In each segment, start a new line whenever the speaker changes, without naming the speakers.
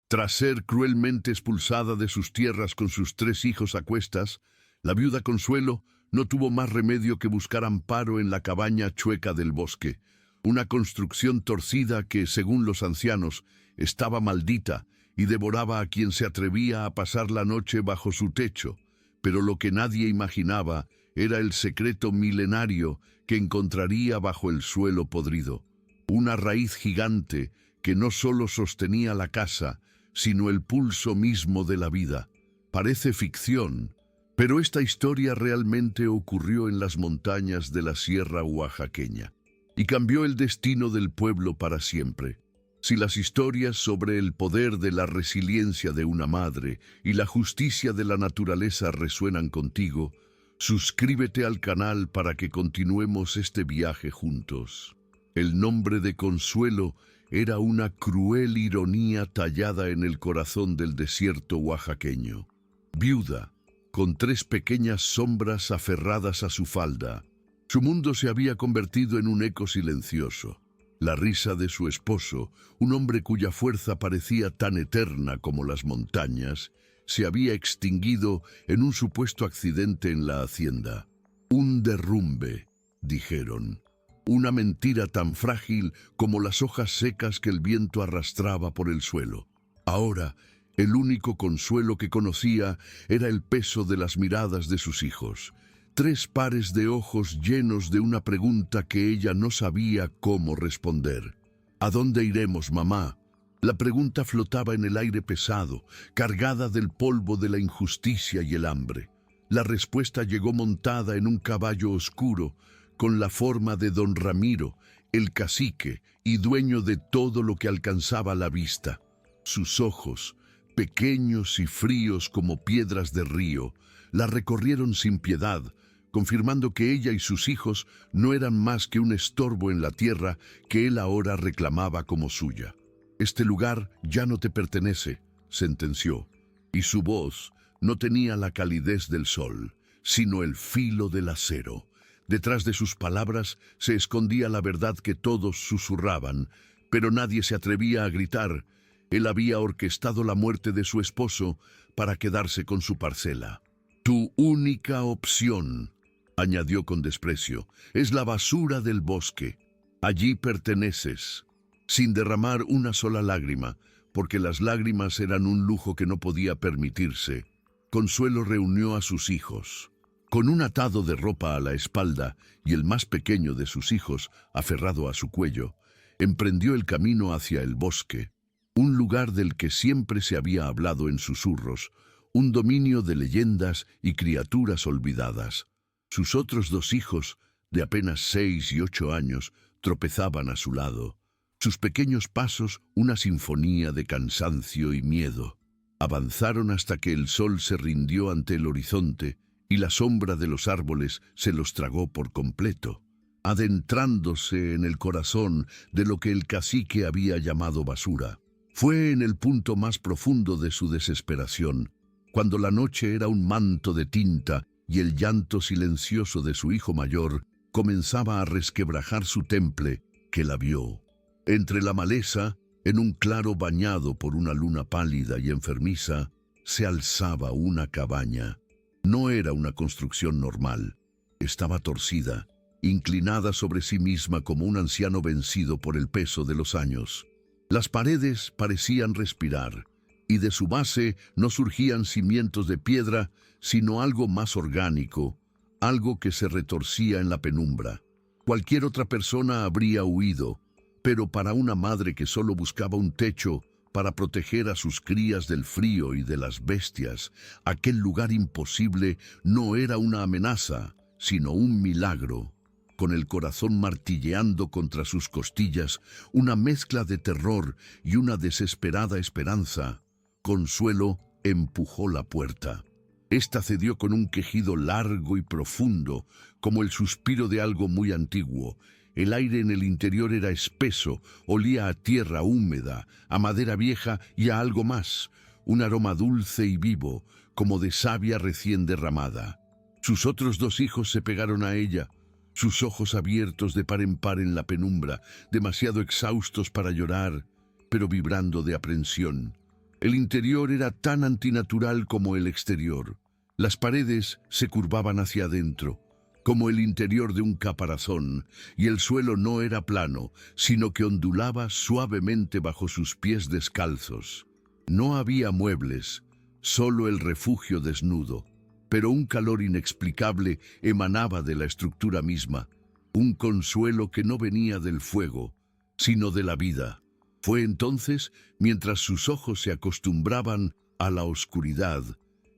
Tras ser cruelmente expulsada de sus tierras con sus 3 hijos a cuestas, la viuda Consuelo no tuvo más remedio que buscar amparo en la cabaña chueca del bosque, una construcción torcida que, según los ancianos, estaba maldita y devoraba a quien se atrevía a pasar la noche bajo su techo, pero lo que nadie imaginaba era el secreto milenario que encontraría bajo el suelo podrido, una raíz gigante que no solo sostenía la casa, sino el pulso mismo de la vida. Parece ficción, pero esta historia realmente ocurrió en las montañas de la Sierra Oaxaqueña y cambió el destino del pueblo para siempre. Si las historias sobre el poder de la resiliencia de una madre y la justicia de la naturaleza resuenan contigo, suscríbete al canal para que continuemos este viaje juntos. El nombre de Consuelo era una cruel ironía tallada en el corazón del desierto oaxaqueño. Viuda, con 3 pequeñas sombras aferradas a su falda, su mundo se había convertido en un eco silencioso. La risa de su esposo, un hombre cuya fuerza parecía tan eterna como las montañas, se había extinguido en un supuesto accidente en la hacienda. Un derrumbe, dijeron. Una mentira tan frágil como las hojas secas que el viento arrastraba por el suelo. Ahora, el único consuelo que conocía era el peso de las miradas de sus hijos. 3 pares de ojos llenos de una pregunta que ella no sabía cómo responder. ¿A dónde iremos, mamá? La pregunta flotaba en el aire pesado, cargada del polvo de la injusticia y el hambre. La respuesta llegó montada en un caballo oscuro, con la forma de don Ramiro, el cacique y dueño de todo lo que alcanzaba la vista. Sus ojos, pequeños y fríos como piedras de río, la recorrieron sin piedad, confirmando que ella y sus hijos no eran más que un estorbo en la tierra que él ahora reclamaba como suya. «Este lugar ya no te pertenece», sentenció, y su voz no tenía la calidez del sol, sino el filo del acero. Detrás de sus palabras se escondía la verdad que todos susurraban, pero nadie se atrevía a gritar. Él había orquestado la muerte de su esposo para quedarse con su parcela. «Tu única opción», añadió con desprecio, «es la basura del bosque. Allí perteneces», sin derramar una sola lágrima, porque las lágrimas eran un lujo que no podía permitirse. Consuelo reunió a sus hijos. Con un atado de ropa a la espalda y el más pequeño de sus hijos aferrado a su cuello, emprendió el camino hacia el bosque, un lugar del que siempre se había hablado en susurros, un dominio de leyendas y criaturas olvidadas. Sus otros 2 hijos, de apenas 6 y 8 años, tropezaban a su lado. Sus pequeños pasos, una sinfonía de cansancio y miedo. Avanzaron hasta que el sol se rindió ante el horizonte y la sombra de los árboles se los tragó por completo, adentrándose en el corazón de lo que el cacique había llamado basura. Fue en el punto más profundo de su desesperación, cuando la noche era un manto de tinta y el llanto silencioso de su hijo mayor comenzaba a resquebrajar su temple, que la vio. Entre la maleza, en un claro bañado por una luna pálida y enfermiza, se alzaba una cabaña. No era una construcción normal. Estaba torcida, inclinada sobre sí misma como un anciano vencido por el peso de los años. Las paredes parecían respirar, y de su base no surgían cimientos de piedra, sino algo más orgánico, algo que se retorcía en la penumbra. Cualquier otra persona habría huido, pero para una madre que solo buscaba un techo para proteger a sus crías del frío y de las bestias, aquel lugar imposible no era una amenaza, sino un milagro. Con el corazón martilleando contra sus costillas, una mezcla de terror y una desesperada esperanza, Consuelo empujó la puerta. Esta cedió con un quejido largo y profundo, como el suspiro de algo muy antiguo. El aire en el interior era espeso, olía a tierra húmeda, a madera vieja y a algo más, un aroma dulce y vivo, como de savia recién derramada. Sus otros 2 hijos se pegaron a ella, sus ojos abiertos de par en par en la penumbra, demasiado exhaustos para llorar, pero vibrando de aprensión. El interior era tan antinatural como el exterior. Las paredes se curvaban hacia adentro, como el interior de un caparazón, y el suelo no era plano, sino que ondulaba suavemente bajo sus pies descalzos. No había muebles, solo el refugio desnudo, pero un calor inexplicable emanaba de la estructura misma, un consuelo que no venía del fuego, sino de la vida. Fue entonces, mientras sus ojos se acostumbraban a la oscuridad,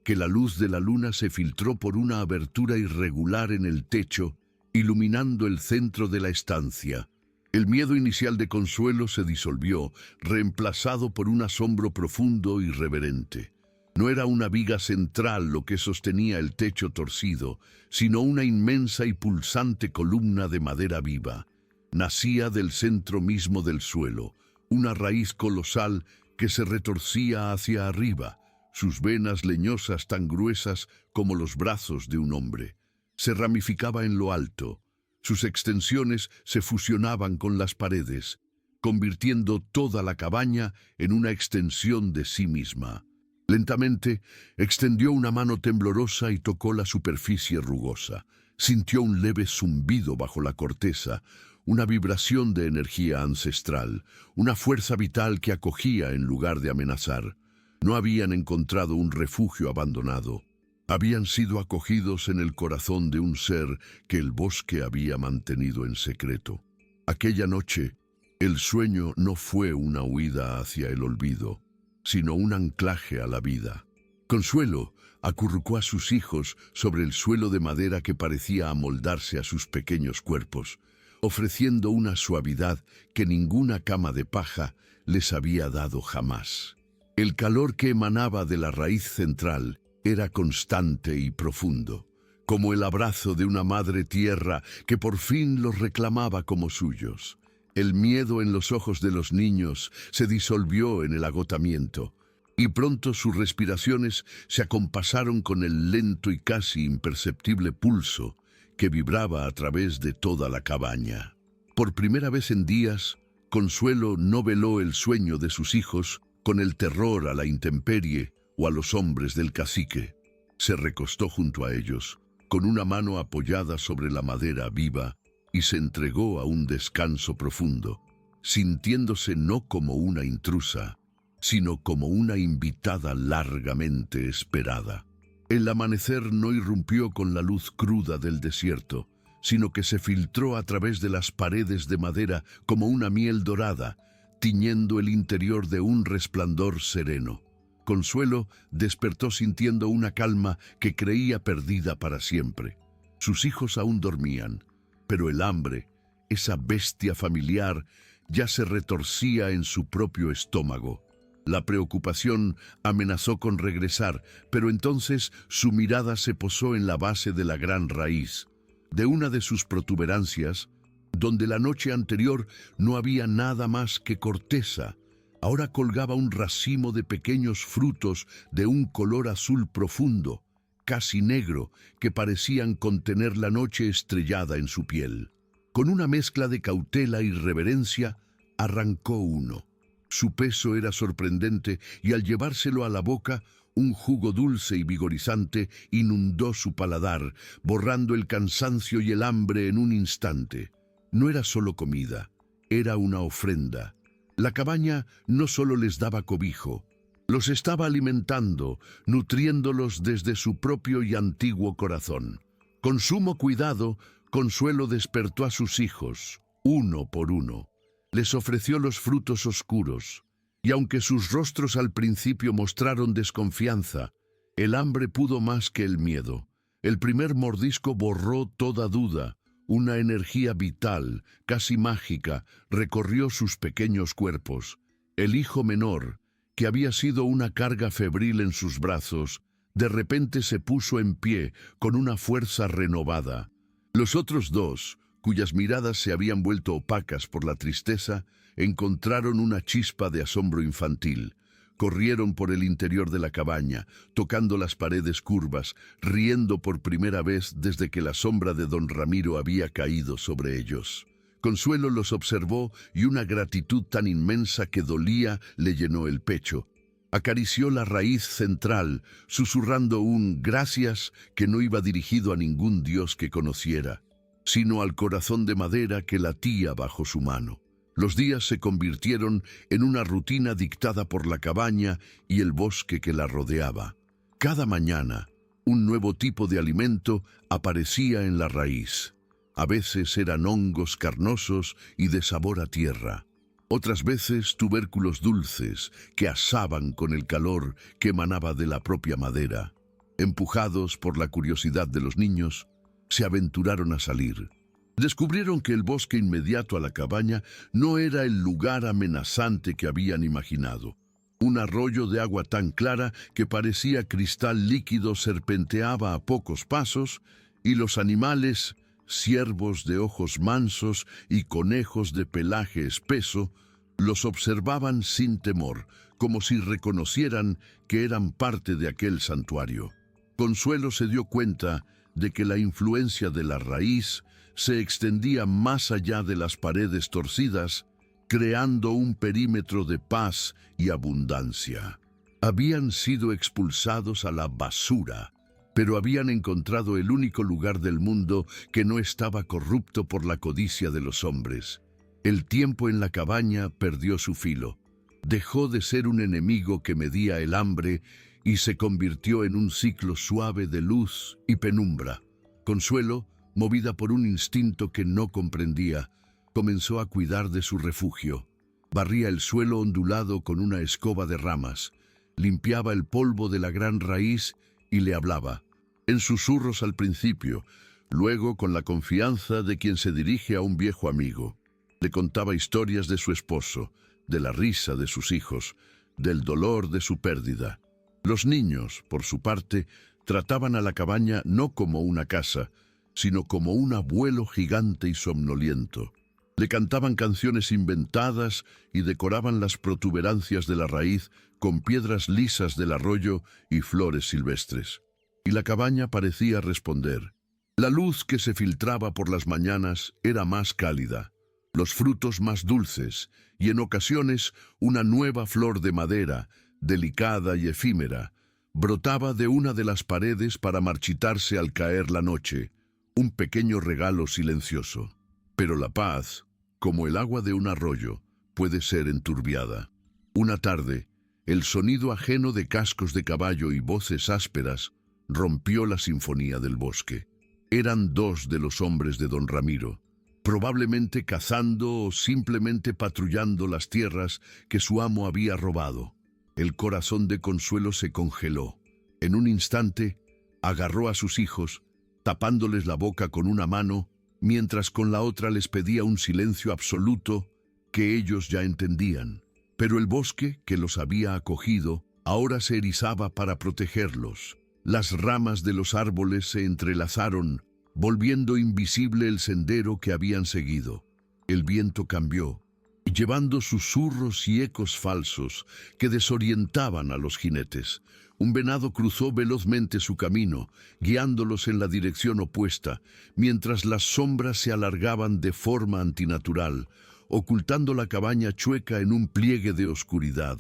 que la luz de la luna se filtró por una abertura irregular en el techo, iluminando el centro de la estancia. El miedo inicial de Consuelo se disolvió, reemplazado por un asombro profundo y reverente. No era una viga central lo que sostenía el techo torcido, sino una inmensa y pulsante columna de madera viva. Nacía del centro mismo del suelo, una raíz colosal que se retorcía hacia arriba, sus venas leñosas tan gruesas como los brazos de un hombre. Se ramificaba en lo alto. Sus extensiones se fusionaban con las paredes, convirtiendo toda la cabaña en una extensión de sí misma. Lentamente, extendió una mano temblorosa y tocó la superficie rugosa. Sintió un leve zumbido bajo la corteza, una vibración de energía ancestral, una fuerza vital que acogía en lugar de amenazar. No habían encontrado un refugio abandonado. Habían sido acogidos en el corazón de un ser que el bosque había mantenido en secreto. Aquella noche, el sueño no fue una huida hacia el olvido, sino un anclaje a la vida. Consuelo acurrucó a sus hijos sobre el suelo de madera que parecía amoldarse a sus pequeños cuerpos, ofreciendo una suavidad que ninguna cama de paja les había dado jamás. El calor que emanaba de la raíz central era constante y profundo, como el abrazo de una madre tierra que por fin los reclamaba como suyos. El miedo en los ojos de los niños se disolvió en el agotamiento, y pronto sus respiraciones se acompasaron con el lento y casi imperceptible pulso que vibraba a través de toda la cabaña. Por primera vez en días, Consuelo no veló el sueño de sus hijos con el terror a la intemperie o a los hombres del cacique. Se recostó junto a ellos, con una mano apoyada sobre la madera viva, y se entregó a un descanso profundo, sintiéndose no como una intrusa, sino como una invitada largamente esperada. El amanecer no irrumpió con la luz cruda del desierto, sino que se filtró a través de las paredes de madera como una miel dorada, tiñendo el interior de un resplandor sereno. Consuelo despertó sintiendo una calma que creía perdida para siempre. Sus hijos aún dormían, pero el hambre, esa bestia familiar, ya se retorcía en su propio estómago. La preocupación amenazó con regresar, pero entonces su mirada se posó en la base de la gran raíz. De una de sus protuberancias, donde la noche anterior no había nada más que corteza, ahora colgaba un racimo de pequeños frutos de un color azul profundo, casi negro, que parecían contener la noche estrellada en su piel. Con una mezcla de cautela y reverencia, arrancó uno. Su peso era sorprendente y al llevárselo a la boca, un jugo dulce y vigorizante inundó su paladar, borrando el cansancio y el hambre en un instante. No era solo comida, era una ofrenda. La cabaña no solo les daba cobijo, los estaba alimentando, nutriéndolos desde su propio y antiguo corazón. Con sumo cuidado, Consuelo despertó a sus hijos, uno por uno. Les ofreció los frutos oscuros, y aunque sus rostros al principio mostraron desconfianza, el hambre pudo más que el miedo. El primer mordisco borró toda duda. Una energía vital, casi mágica, recorrió sus pequeños cuerpos. El hijo menor, que había sido una carga febril en sus brazos, de repente se puso en pie con una fuerza renovada. Los otros dos, cuyas miradas se habían vuelto opacas por la tristeza, encontraron una chispa de asombro infantil. Corrieron por el interior de la cabaña, tocando las paredes curvas, riendo por primera vez desde que la sombra de don Ramiro había caído sobre ellos. Consuelo los observó y una gratitud tan inmensa que dolía le llenó el pecho. Acarició la raíz central, susurrando un gracias que no iba dirigido a ningún dios que conociera, sino al corazón de madera que latía bajo su mano. Los días se convirtieron en una rutina dictada por la cabaña y el bosque que la rodeaba. Cada mañana, un nuevo tipo de alimento aparecía en la raíz. A veces eran hongos carnosos y de sabor a tierra. Otras veces tubérculos dulces que asaban con el calor que emanaba de la propia madera. Empujados por la curiosidad de los niños, se aventuraron a salir. Descubrieron que el bosque inmediato a la cabaña no era el lugar amenazante que habían imaginado. Un arroyo de agua tan clara que parecía cristal líquido serpenteaba a pocos pasos y los animales, ciervos de ojos mansos y conejos de pelaje espeso, los observaban sin temor, como si reconocieran que eran parte de aquel santuario. Consuelo se dio cuenta de que la influencia de la raíz se extendía más allá de las paredes torcidas, creando un perímetro de paz y abundancia. Habían sido expulsados a la basura, pero habían encontrado el único lugar del mundo que no estaba corrupto por la codicia de los hombres. El tiempo en la cabaña perdió su filo. Dejó de ser un enemigo que medía el hambre y se convirtió en un ciclo suave de luz y penumbra. Consuelo, movida por un instinto que no comprendía, comenzó a cuidar de su refugio. Barría el suelo ondulado con una escoba de ramas, limpiaba el polvo de la gran raíz y le hablaba, en susurros al principio, luego con la confianza de quien se dirige a un viejo amigo. Le contaba historias de su esposo, de la risa de sus hijos, del dolor de su pérdida. Los niños, por su parte, trataban a la cabaña no como una casa, sino como un abuelo gigante y somnoliento. Le cantaban canciones inventadas y decoraban las protuberancias de la raíz con piedras lisas del arroyo y flores silvestres. Y la cabaña parecía responder. La luz que se filtraba por las mañanas era más cálida, los frutos más dulces y en ocasiones una nueva flor de madera, delicada y efímera, brotaba de una de las paredes para marchitarse al caer la noche, un pequeño regalo silencioso. Pero la paz, como el agua de un arroyo, puede ser enturbiada. Una tarde, el sonido ajeno de cascos de caballo y voces ásperas rompió la sinfonía del bosque. Eran dos de los hombres de don Ramiro, probablemente cazando o simplemente patrullando las tierras que su amo había robado. El corazón de Consuelo se congeló. En un instante, agarró a sus hijos, tapándoles la boca con una mano, mientras con la otra les pedía un silencio absoluto que ellos ya entendían. Pero el bosque, que los había acogido, ahora se erizaba para protegerlos. Las ramas de los árboles se entrelazaron, volviendo invisible el sendero que habían seguido. El viento cambió, llevando susurros y ecos falsos que desorientaban a los jinetes. Un venado cruzó velozmente su camino, guiándolos en la dirección opuesta, mientras las sombras se alargaban de forma antinatural, ocultando la cabaña chueca en un pliegue de oscuridad.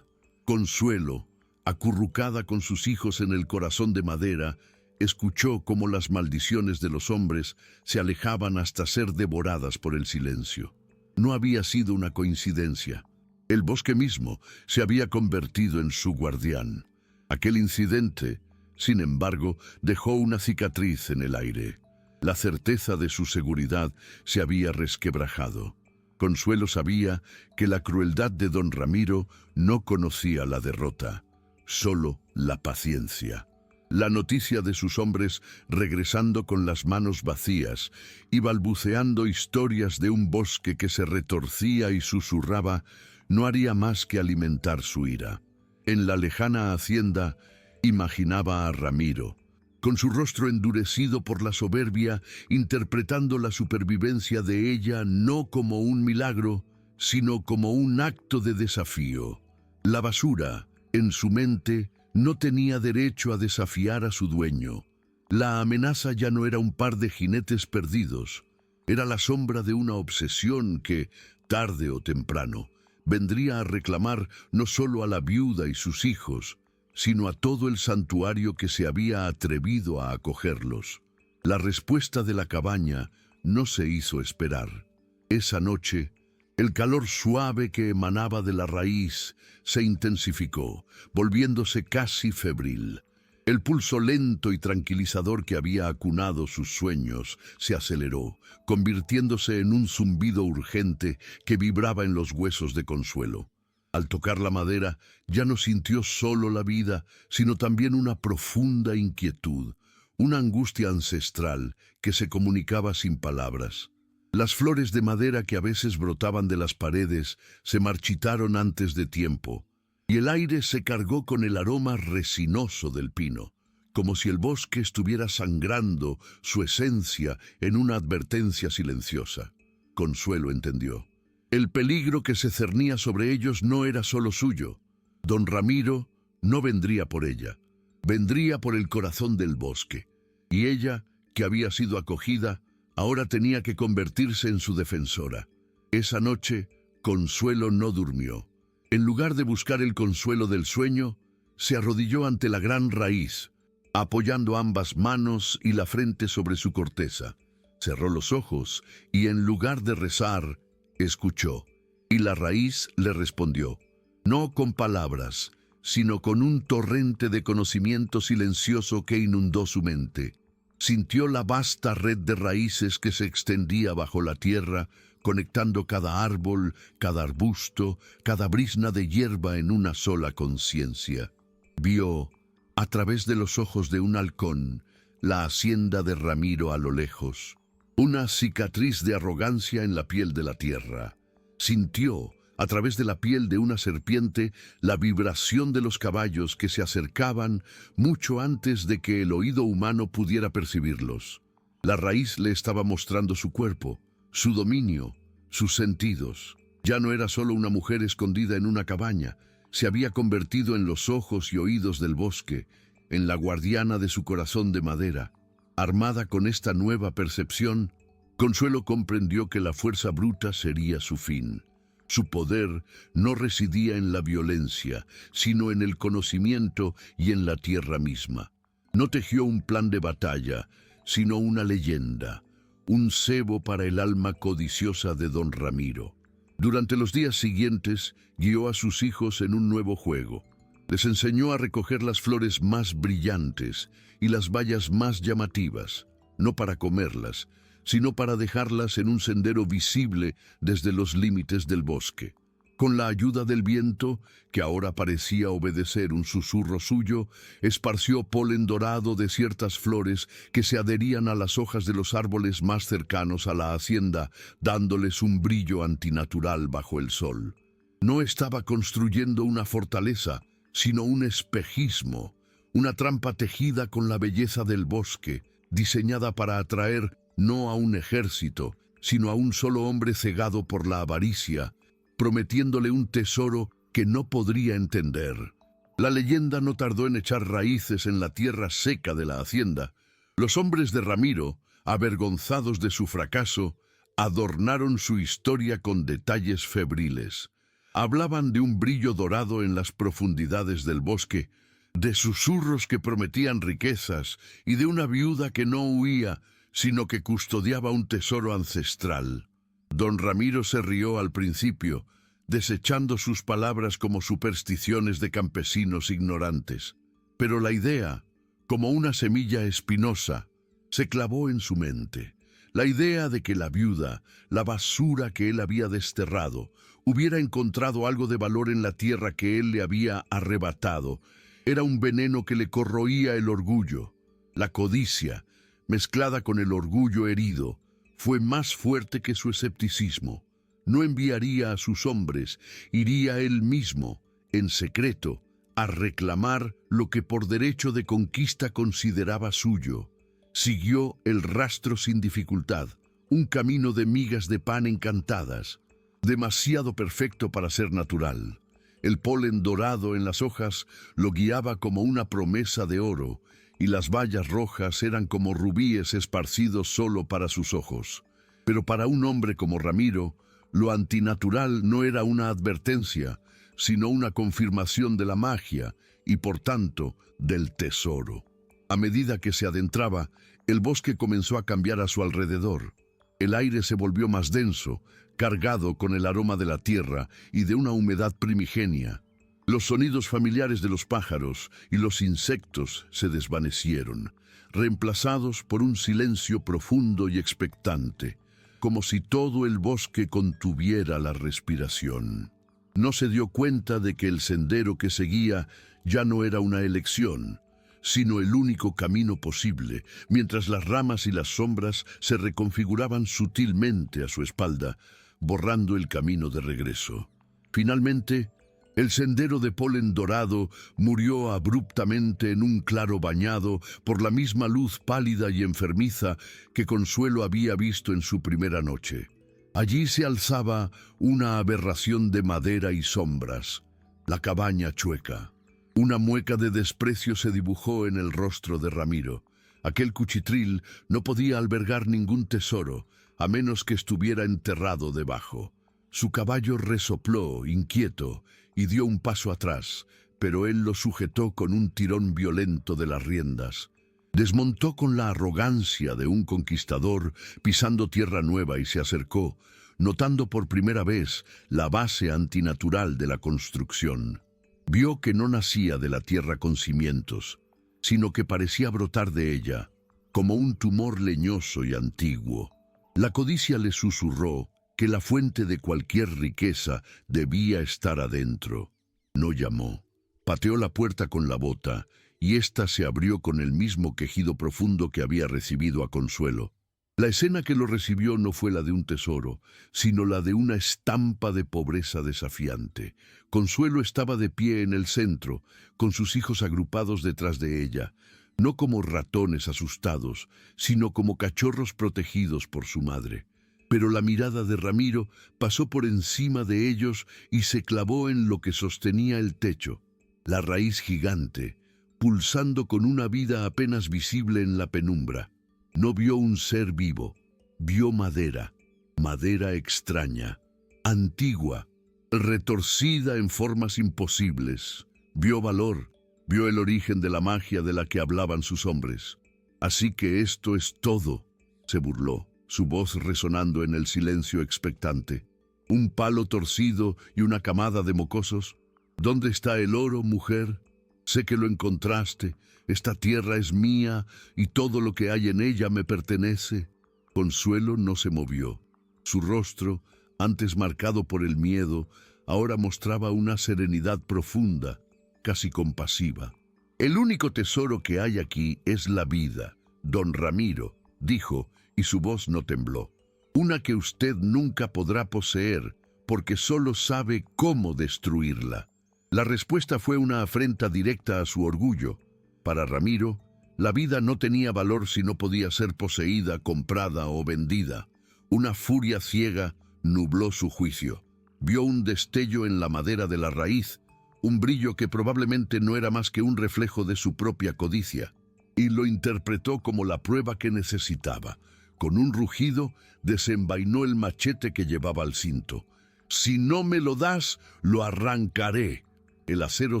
Consuelo, acurrucada con sus hijos en el corazón de madera, escuchó cómo las maldiciones de los hombres se alejaban hasta ser devoradas por el silencio. No había sido una coincidencia. El bosque mismo se había convertido en su guardián. Aquel incidente, sin embargo, dejó una cicatriz en el aire. La certeza de su seguridad se había resquebrajado. Consuelo sabía que la crueldad de don Ramiro no conocía la derrota, solo la paciencia. La noticia de sus hombres regresando con las manos vacías y balbuceando historias de un bosque que se retorcía y susurraba no haría más que alimentar su ira. En la lejana hacienda imaginaba a Ramiro, con su rostro endurecido por la soberbia, interpretando la supervivencia de ella no como un milagro, sino como un acto de desafío. La basura, en su mente, no tenía derecho a desafiar a su dueño. La amenaza ya no era un par de jinetes perdidos, era la sombra de una obsesión que, tarde o temprano, vendría a reclamar no solo a la viuda y sus hijos, sino a todo el santuario que se había atrevido a acogerlos. La respuesta de la cabaña no se hizo esperar. Esa noche, el calor suave que emanaba de la raíz se intensificó, volviéndose casi febril. El pulso lento y tranquilizador que había acunado sus sueños se aceleró, convirtiéndose en un zumbido urgente que vibraba en los huesos de Consuelo. Al tocar la madera, ya no sintió solo la vida, sino también una profunda inquietud, una angustia ancestral que se comunicaba sin palabras. Las flores de madera que a veces brotaban de las paredes se marchitaron antes de tiempo, y el aire se cargó con el aroma resinoso del pino, como si el bosque estuviera sangrando su esencia en una advertencia silenciosa. Consuelo entendió. El peligro que se cernía sobre ellos no era solo suyo. Don Ramiro no vendría por ella, vendría por el corazón del bosque, y ella, que había sido acogida, ahora tenía que convertirse en su defensora. Esa noche, Consuelo no durmió. En lugar de buscar el consuelo del sueño, se arrodilló ante la gran raíz, apoyando ambas manos y la frente sobre su corteza. Cerró los ojos y, en lugar de rezar, escuchó. Y la raíz le respondió, no con palabras, sino con un torrente de conocimiento silencioso que inundó su mente. Sintió la vasta red de raíces que se extendía bajo la tierra, conectando cada árbol, cada arbusto, cada brizna de hierba en una sola conciencia. Vio, a través de los ojos de un halcón, la hacienda de Ramiro a lo lejos, una cicatriz de arrogancia en la piel de la tierra. Sintió, a través de la piel de una serpiente, la vibración de los caballos que se acercaban mucho antes de que el oído humano pudiera percibirlos. La raíz le estaba mostrando su cuerpo, su dominio, sus sentidos. Ya no era solo una mujer escondida en una cabaña, se había convertido en los ojos y oídos del bosque, en la guardiana de su corazón de madera. Armada con esta nueva percepción, Consuelo comprendió que la fuerza bruta sería su fin. Su poder no residía en la violencia, sino en el conocimiento y en la tierra misma. No tejió un plan de batalla, sino una leyenda, un cebo para el alma codiciosa de don Ramiro. Durante los días siguientes, guió a sus hijos en un nuevo juego. Les enseñó a recoger las flores más brillantes y las bayas más llamativas, no para comerlas, sino para dejarlas en un sendero visible desde los límites del bosque. Con la ayuda del viento, que ahora parecía obedecer un susurro suyo, esparció polen dorado de ciertas flores que se adherían a las hojas de los árboles más cercanos a la hacienda, dándoles un brillo antinatural bajo el sol. No estaba construyendo una fortaleza, sino un espejismo, una trampa tejida con la belleza del bosque, diseñada para atraer no a un ejército, sino a un solo hombre cegado por la avaricia, prometiéndole un tesoro que no podría entender. La leyenda no tardó en echar raíces en la tierra seca de la hacienda. Los hombres de Ramiro, avergonzados de su fracaso, adornaron su historia con detalles febriles. Hablaban de un brillo dorado en las profundidades del bosque, de susurros que prometían riquezas y de una viuda que no huía, sino que custodiaba un tesoro ancestral. Don Ramiro se rió al principio, desechando sus palabras como supersticiones de campesinos ignorantes. Pero la idea, como una semilla espinosa, se clavó en su mente. La idea de que la viuda, la basura que él había desterrado, hubiera encontrado algo de valor en la tierra que él le había arrebatado, era un veneno que le corroía el orgullo. La codicia, mezclada con el orgullo herido, fue más fuerte que su escepticismo. No enviaría a sus hombres, iría él mismo, en secreto, a reclamar lo que por derecho de conquista consideraba suyo. Siguió el rastro sin dificultad, un camino de migas de pan encantadas, demasiado perfecto para ser natural. El polen dorado en las hojas lo guiaba como una promesa de oro, y las bayas rojas eran como rubíes esparcidos solo para sus ojos. Pero para un hombre como Ramiro, Lo antinatural no era una advertencia, sino una confirmación de la magia y, por tanto, del tesoro. A medida que se adentraba, el bosque comenzó a cambiar a su alrededor. El aire se volvió más denso, cargado con el aroma de la tierra y de una humedad primigenia. Los sonidos familiares de los pájaros y los insectos se desvanecieron, reemplazados por un silencio profundo y expectante, como si todo el bosque contuviera la respiración. No se dio cuenta de que el sendero que seguía ya no era una elección, sino el único camino posible, mientras las ramas y las sombras se reconfiguraban sutilmente a su espalda, borrando el camino de regreso. Finalmente, el sendero de polen dorado murió abruptamente en un claro bañado por la misma luz pálida y enfermiza que Consuelo había visto en su primera noche. Allí se alzaba una aberración de madera y sombras, la cabaña chueca. Una mueca de desprecio se dibujó en el rostro de Ramiro. Aquel cuchitril no podía albergar ningún tesoro, a menos que estuviera enterrado debajo. Su caballo resopló, inquieto, y dio un paso atrás, pero él lo sujetó con un tirón violento de las riendas. Desmontó con la arrogancia de un conquistador, pisando tierra nueva, y se acercó, notando por primera vez la base antinatural de la construcción. Vio que no nacía de la tierra con cimientos, sino que parecía brotar de ella, como un tumor leñoso y antiguo. La codicia le susurró que la fuente de cualquier riqueza debía estar adentro. No llamó. Pateó la puerta con la bota, y ésta se abrió con el mismo quejido profundo que había recibido a Consuelo. La escena que lo recibió no fue la de un tesoro, sino la de una estampa de pobreza desafiante. Consuelo estaba de pie en el centro, con sus hijos agrupados detrás de ella, no como ratones asustados, sino como cachorros protegidos por su madre. Pero la mirada de Ramiro pasó por encima de ellos y se clavó en lo que sostenía el techo, la raíz gigante, pulsando con una vida apenas visible en la penumbra. No vio un ser vivo, vio madera, madera extraña, antigua, retorcida en formas imposibles. Vio valor, vio el origen de la magia de la que hablaban sus hombres. Así que esto es todo, se burló, su voz resonando en el silencio expectante. Un palo torcido y una camada de mocosos. ¿Dónde está el oro, mujer? Sé que lo encontraste. Esta tierra es mía y todo lo que hay en ella me pertenece. Consuelo no se movió. Su rostro, antes marcado por el miedo, ahora mostraba una serenidad profunda, casi compasiva. El único tesoro que hay aquí es la vida, don Ramiro, dijo, y su voz no tembló. Una que usted nunca podrá poseer, porque solo sabe cómo destruirla. La respuesta fue una afrenta directa a su orgullo. Para Ramiro, la vida no tenía valor si no podía ser poseída, comprada o vendida. Una furia ciega nubló su juicio. Vio un destello en la madera de la raíz, un brillo que probablemente no era más que un reflejo de su propia codicia, y lo interpretó como la prueba que necesitaba. Con un rugido, desenvainó el machete que llevaba al cinto. «Si no me lo das, lo arrancaré». El acero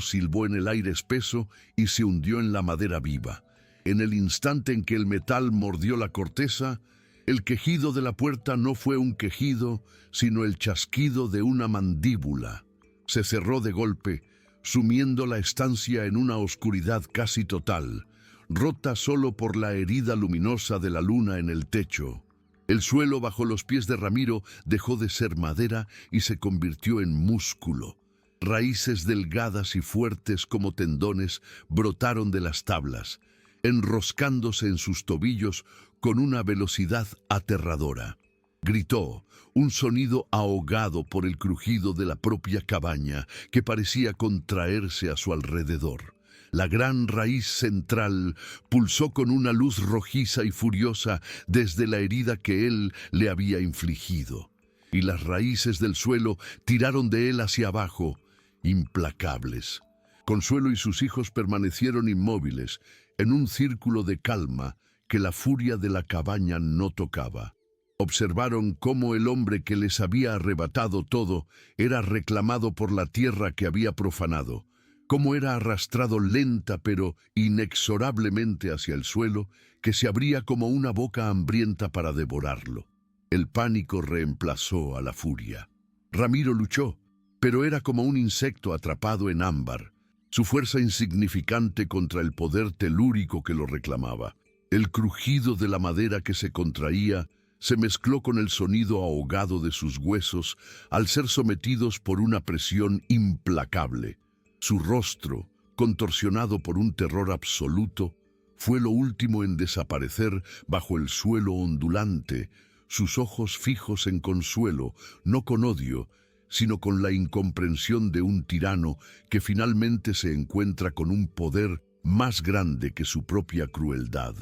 silbó en el aire espeso y se hundió en la madera viva. En el instante en que el metal mordió la corteza, el quejido de la puerta no fue un quejido, sino el chasquido de una mandíbula. Se cerró de golpe, sumiendo la estancia en una oscuridad casi total, rota solo por la herida luminosa de la luna en el techo. El suelo bajo los pies de Ramiro dejó de ser madera y se convirtió en músculo. Raíces delgadas y fuertes como tendones brotaron de las tablas, enroscándose en sus tobillos con una velocidad aterradora. Gritó, un sonido ahogado por el crujido de la propia cabaña que parecía contraerse a su alrededor. La gran raíz central pulsó con una luz rojiza y furiosa desde la herida que él le había infligido, y las raíces del suelo tiraron de él hacia abajo, implacables. Consuelo y sus hijos permanecieron inmóviles, en un círculo de calma que la furia de la cabaña no tocaba. Observaron cómo el hombre que les había arrebatado todo era reclamado por la tierra que había profanado, cómo era arrastrado lenta pero inexorablemente hacia el suelo, que se abría como una boca hambrienta para devorarlo. El pánico reemplazó a la furia. Ramiro luchó, pero era como un insecto atrapado en ámbar, su fuerza insignificante contra el poder telúrico que lo reclamaba. El crujido de la madera que se contraía se mezcló con el sonido ahogado de sus huesos al ser sometidos por una presión implacable. Su rostro, contorsionado por un terror absoluto, fue lo último en desaparecer bajo el suelo ondulante, sus ojos fijos en Consuelo, no con odio, sino con la incomprensión de un tirano que finalmente se encuentra con un poder más grande que su propia crueldad.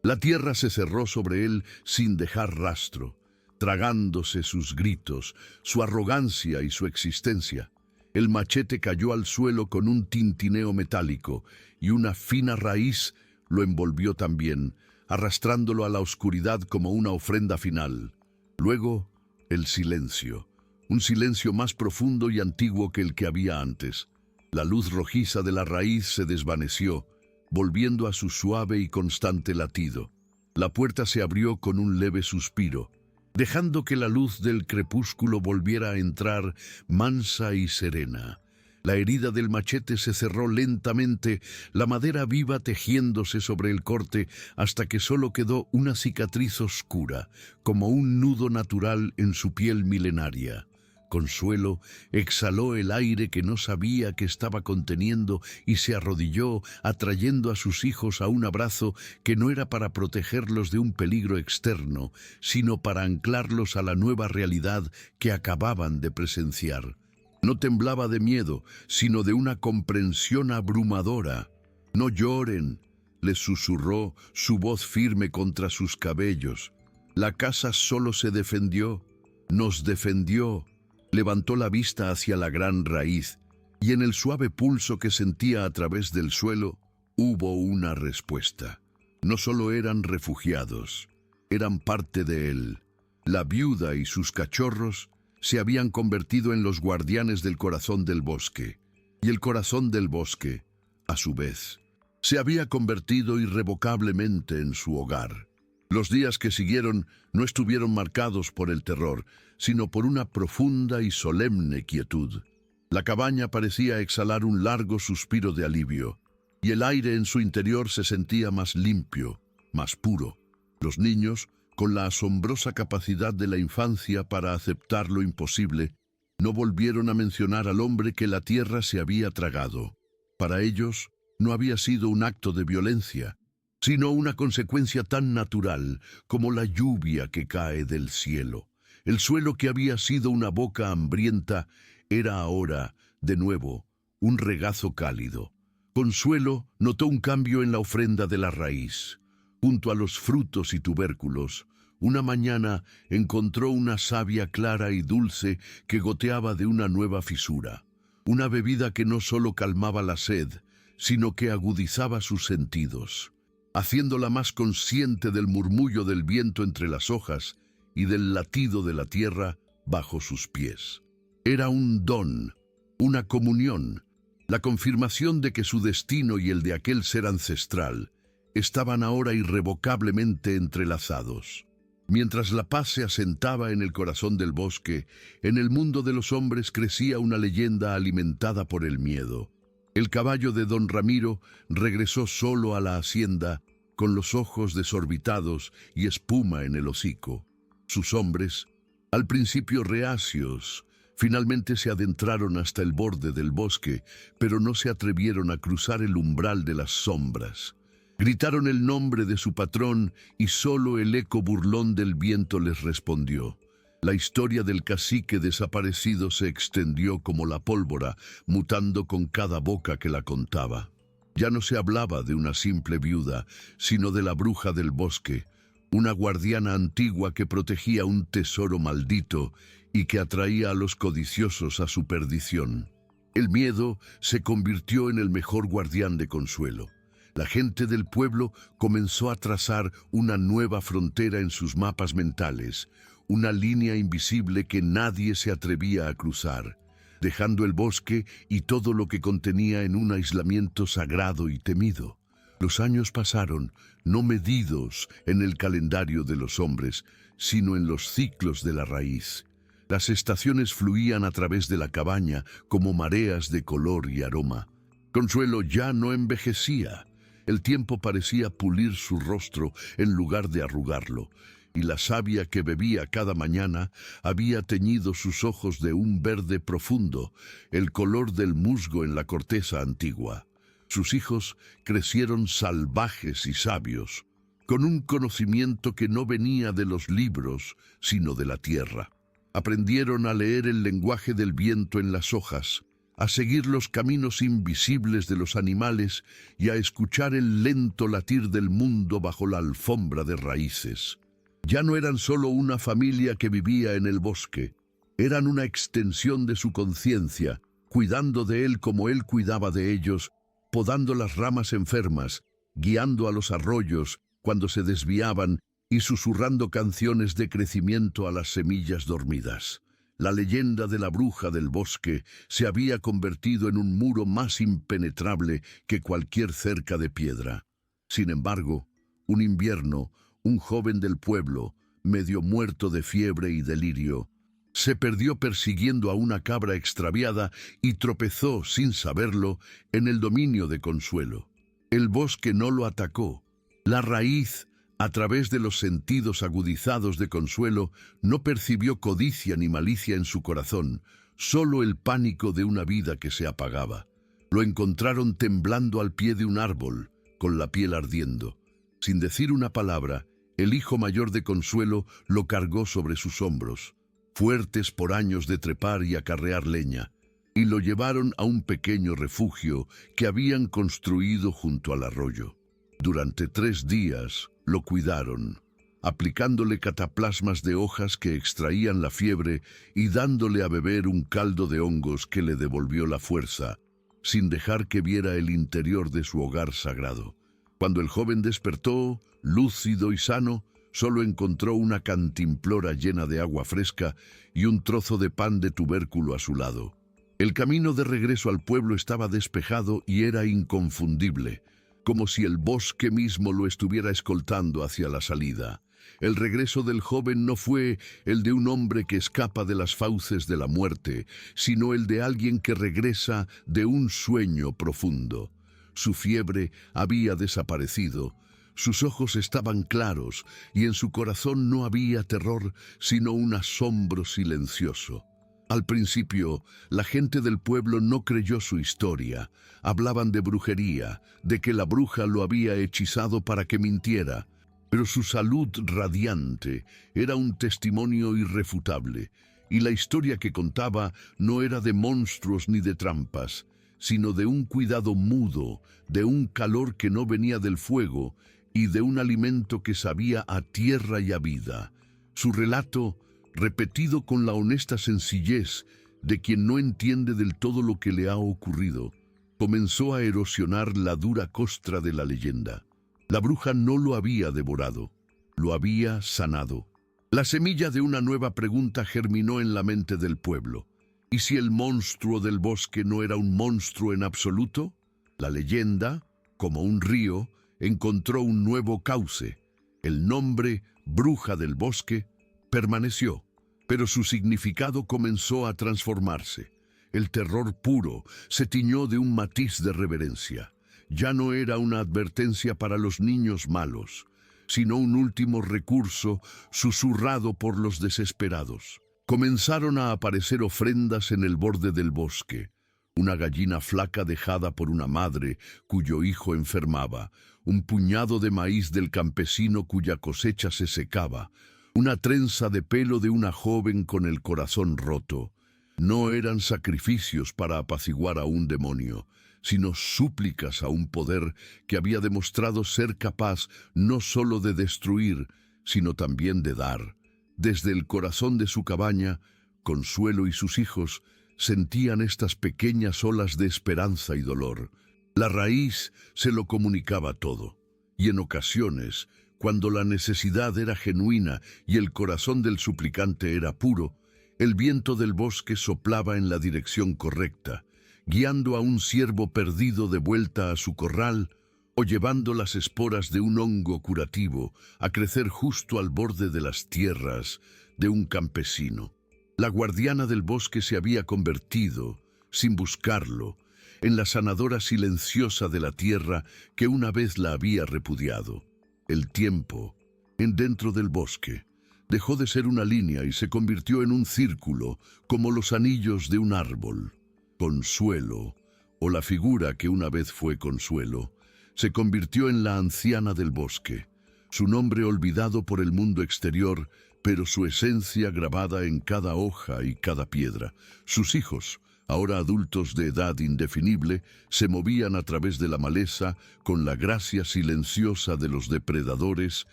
La tierra se cerró sobre él sin dejar rastro, tragándose sus gritos, su arrogancia y su existencia. El machete cayó al suelo con un tintineo metálico y una fina raíz lo envolvió también, arrastrándolo a la oscuridad como una ofrenda final. Luego, el silencio, un silencio más profundo y antiguo que el que había antes. La luz rojiza de la raíz se desvaneció, volviendo a su suave y constante latido. La puerta se abrió con un leve suspiro, dejando que la luz del crepúsculo volviera a entrar mansa y serena. La herida del machete se cerró lentamente, la madera viva tejiéndose sobre el corte hasta que solo quedó una cicatriz oscura, como un nudo natural en su piel milenaria. Consuelo exhaló el aire que no sabía que estaba conteniendo y se arrodilló, atrayendo a sus hijos a un abrazo que no era para protegerlos de un peligro externo, sino para anclarlos a la nueva realidad que acababan de presenciar. No temblaba de miedo, sino de una comprensión abrumadora. «No lloren», les susurró, su voz firme contra sus cabellos. «La casa solo se defendió, nos defendió». Levantó la vista hacia la gran raíz, y en el suave pulso que sentía a través del suelo, hubo una respuesta. No solo eran refugiados, eran parte de él. La viuda y sus cachorros se habían convertido en los guardianes del corazón del bosque, y el corazón del bosque, a su vez, se había convertido irrevocablemente en su hogar. Los días que siguieron no estuvieron marcados por el terror, sino por una profunda y solemne quietud. La cabaña parecía exhalar un largo suspiro de alivio, y el aire en su interior se sentía más limpio, más puro. Los niños, con la asombrosa capacidad de la infancia para aceptar lo imposible, no volvieron a mencionar al hombre que la tierra se había tragado. Para ellos, no había sido un acto de violencia, sino una consecuencia tan natural como la lluvia que cae del cielo. El suelo que había sido una boca hambrienta era ahora, de nuevo, un regazo cálido. Consuelo notó un cambio en la ofrenda de la raíz. Junto a los frutos y tubérculos, una mañana encontró una savia clara y dulce que goteaba de una nueva fisura. Una bebida que no solo calmaba la sed, sino que agudizaba sus sentidos, haciéndola más consciente del murmullo del viento entre las hojas y del latido de la tierra bajo sus pies. Era un don, una comunión, la confirmación de que su destino y el de aquel ser ancestral estaban ahora irrevocablemente entrelazados. Mientras la paz se asentaba en el corazón del bosque, en el mundo de los hombres crecía una leyenda alimentada por el miedo. El caballo de don Ramiro regresó solo a la hacienda, con los ojos desorbitados y espuma en el hocico. Sus hombres, al principio reacios, finalmente se adentraron hasta el borde del bosque, pero no se atrevieron a cruzar el umbral de las sombras. Gritaron el nombre de su patrón y solo el eco burlón del viento les respondió. La historia del cacique desaparecido se extendió como la pólvora, mutando con cada boca que la contaba. Ya no se hablaba de una simple viuda, sino de la bruja del bosque, una guardiana antigua que protegía un tesoro maldito y que atraía a los codiciosos a su perdición. El miedo se convirtió en el mejor guardián de Consuelo. La gente del pueblo comenzó a trazar una nueva frontera en sus mapas mentales, una línea invisible que nadie se atrevía a cruzar, dejando el bosque y todo lo que contenía en un aislamiento sagrado y temido. Los años pasaron, no medidos en el calendario de los hombres, sino en los ciclos de la raíz. Las estaciones fluían a través de la cabaña como mareas de color y aroma. Consuelo ya no envejecía. El tiempo parecía pulir su rostro en lugar de arrugarlo, y la savia que bebía cada mañana había teñido sus ojos de un verde profundo, el color del musgo en la corteza antigua. Sus hijos crecieron salvajes y sabios, con un conocimiento que no venía de los libros, sino de la tierra. Aprendieron a leer el lenguaje del viento en las hojas, a seguir los caminos invisibles de los animales y a escuchar el lento latir del mundo bajo la alfombra de raíces. Ya no eran solo una familia que vivía en el bosque, eran una extensión de su conciencia, cuidando de él como él cuidaba de ellos, podando las ramas enfermas, guiando a los arroyos cuando se desviaban y susurrando canciones de crecimiento a las semillas dormidas. La leyenda de la bruja del bosque se había convertido en un muro más impenetrable que cualquier cerca de piedra. Sin embargo, un invierno, un joven del pueblo, medio muerto de fiebre y delirio, se perdió persiguiendo a una cabra extraviada y tropezó, sin saberlo, en el dominio de Consuelo. El bosque no lo atacó. La raíz, a través de los sentidos agudizados de Consuelo, no percibió codicia ni malicia en su corazón, solo el pánico de una vida que se apagaba. Lo encontraron temblando al pie de un árbol, con la piel ardiendo. Sin decir una palabra, el hijo mayor de Consuelo lo cargó sobre sus hombros, fuertes por años de trepar y acarrear leña, y lo llevaron a un pequeño refugio que habían construido junto al arroyo. Durante 3 días lo cuidaron, aplicándole cataplasmas de hojas que extraían la fiebre y dándole a beber un caldo de hongos que le devolvió la fuerza, sin dejar que viera el interior de su hogar sagrado. Cuando el joven despertó, lúcido y sano, solo encontró una cantimplora llena de agua fresca y un trozo de pan de tubérculo a su lado. El camino de regreso al pueblo estaba despejado y era inconfundible, como si el bosque mismo lo estuviera escoltando hacia la salida. El regreso del joven no fue el de un hombre que escapa de las fauces de la muerte, sino el de alguien que regresa de un sueño profundo. Su fiebre había desaparecido, sus ojos estaban claros y en su corazón no había terror, sino un asombro silencioso. Al principio, la gente del pueblo no creyó su historia. Hablaban de brujería, de que la bruja lo había hechizado para que mintiera. Pero su salud radiante era un testimonio irrefutable, y la historia que contaba no era de monstruos ni de trampas, sino de un cuidado mudo, de un calor que no venía del fuego y de un alimento que sabía a tierra y a vida. Su relato, repetido con la honesta sencillez de quien no entiende del todo lo que le ha ocurrido, comenzó a erosionar la dura costra de la leyenda. La bruja no lo había devorado, lo había sanado. La semilla de una nueva pregunta germinó en la mente del pueblo. ¿Y si el monstruo del bosque no era un monstruo en absoluto? La leyenda, como un río, encontró un nuevo cauce. El nombre, bruja del bosque, permaneció, pero su significado comenzó a transformarse. El terror puro se tiñó de un matiz de reverencia. Ya no era una advertencia para los niños malos, sino un último recurso susurrado por los desesperados. Comenzaron a aparecer ofrendas en el borde del bosque. Una gallina flaca dejada por una madre cuyo hijo enfermaba, un puñado de maíz del campesino cuya cosecha se secaba, una trenza de pelo de una joven con el corazón roto. No eran sacrificios para apaciguar a un demonio, sino súplicas a un poder que había demostrado ser capaz no solo de destruir, sino también de dar. Desde el corazón de su cabaña, Consuelo y sus hijos sentían estas pequeñas olas de esperanza y dolor. La raíz se lo comunicaba todo, y en ocasiones, cuando la necesidad era genuina y el corazón del suplicante era puro, el viento del bosque soplaba en la dirección correcta, guiando a un ciervo perdido de vuelta a su corral o llevando las esporas de un hongo curativo a crecer justo al borde de las tierras de un campesino. La guardiana del bosque se había convertido, sin buscarlo, en la sanadora silenciosa de la tierra que una vez la había repudiado. El tiempo, dentro del bosque, dejó de ser una línea y se convirtió en un círculo, como los anillos de un árbol. Consuelo, o la figura que una vez fue Consuelo, se convirtió en la anciana del bosque, su nombre olvidado por el mundo exterior, pero su esencia grabada en cada hoja y cada piedra. Sus hijos, ahora adultos de edad indefinible, se movían a través de la maleza con la gracia silenciosa de los depredadores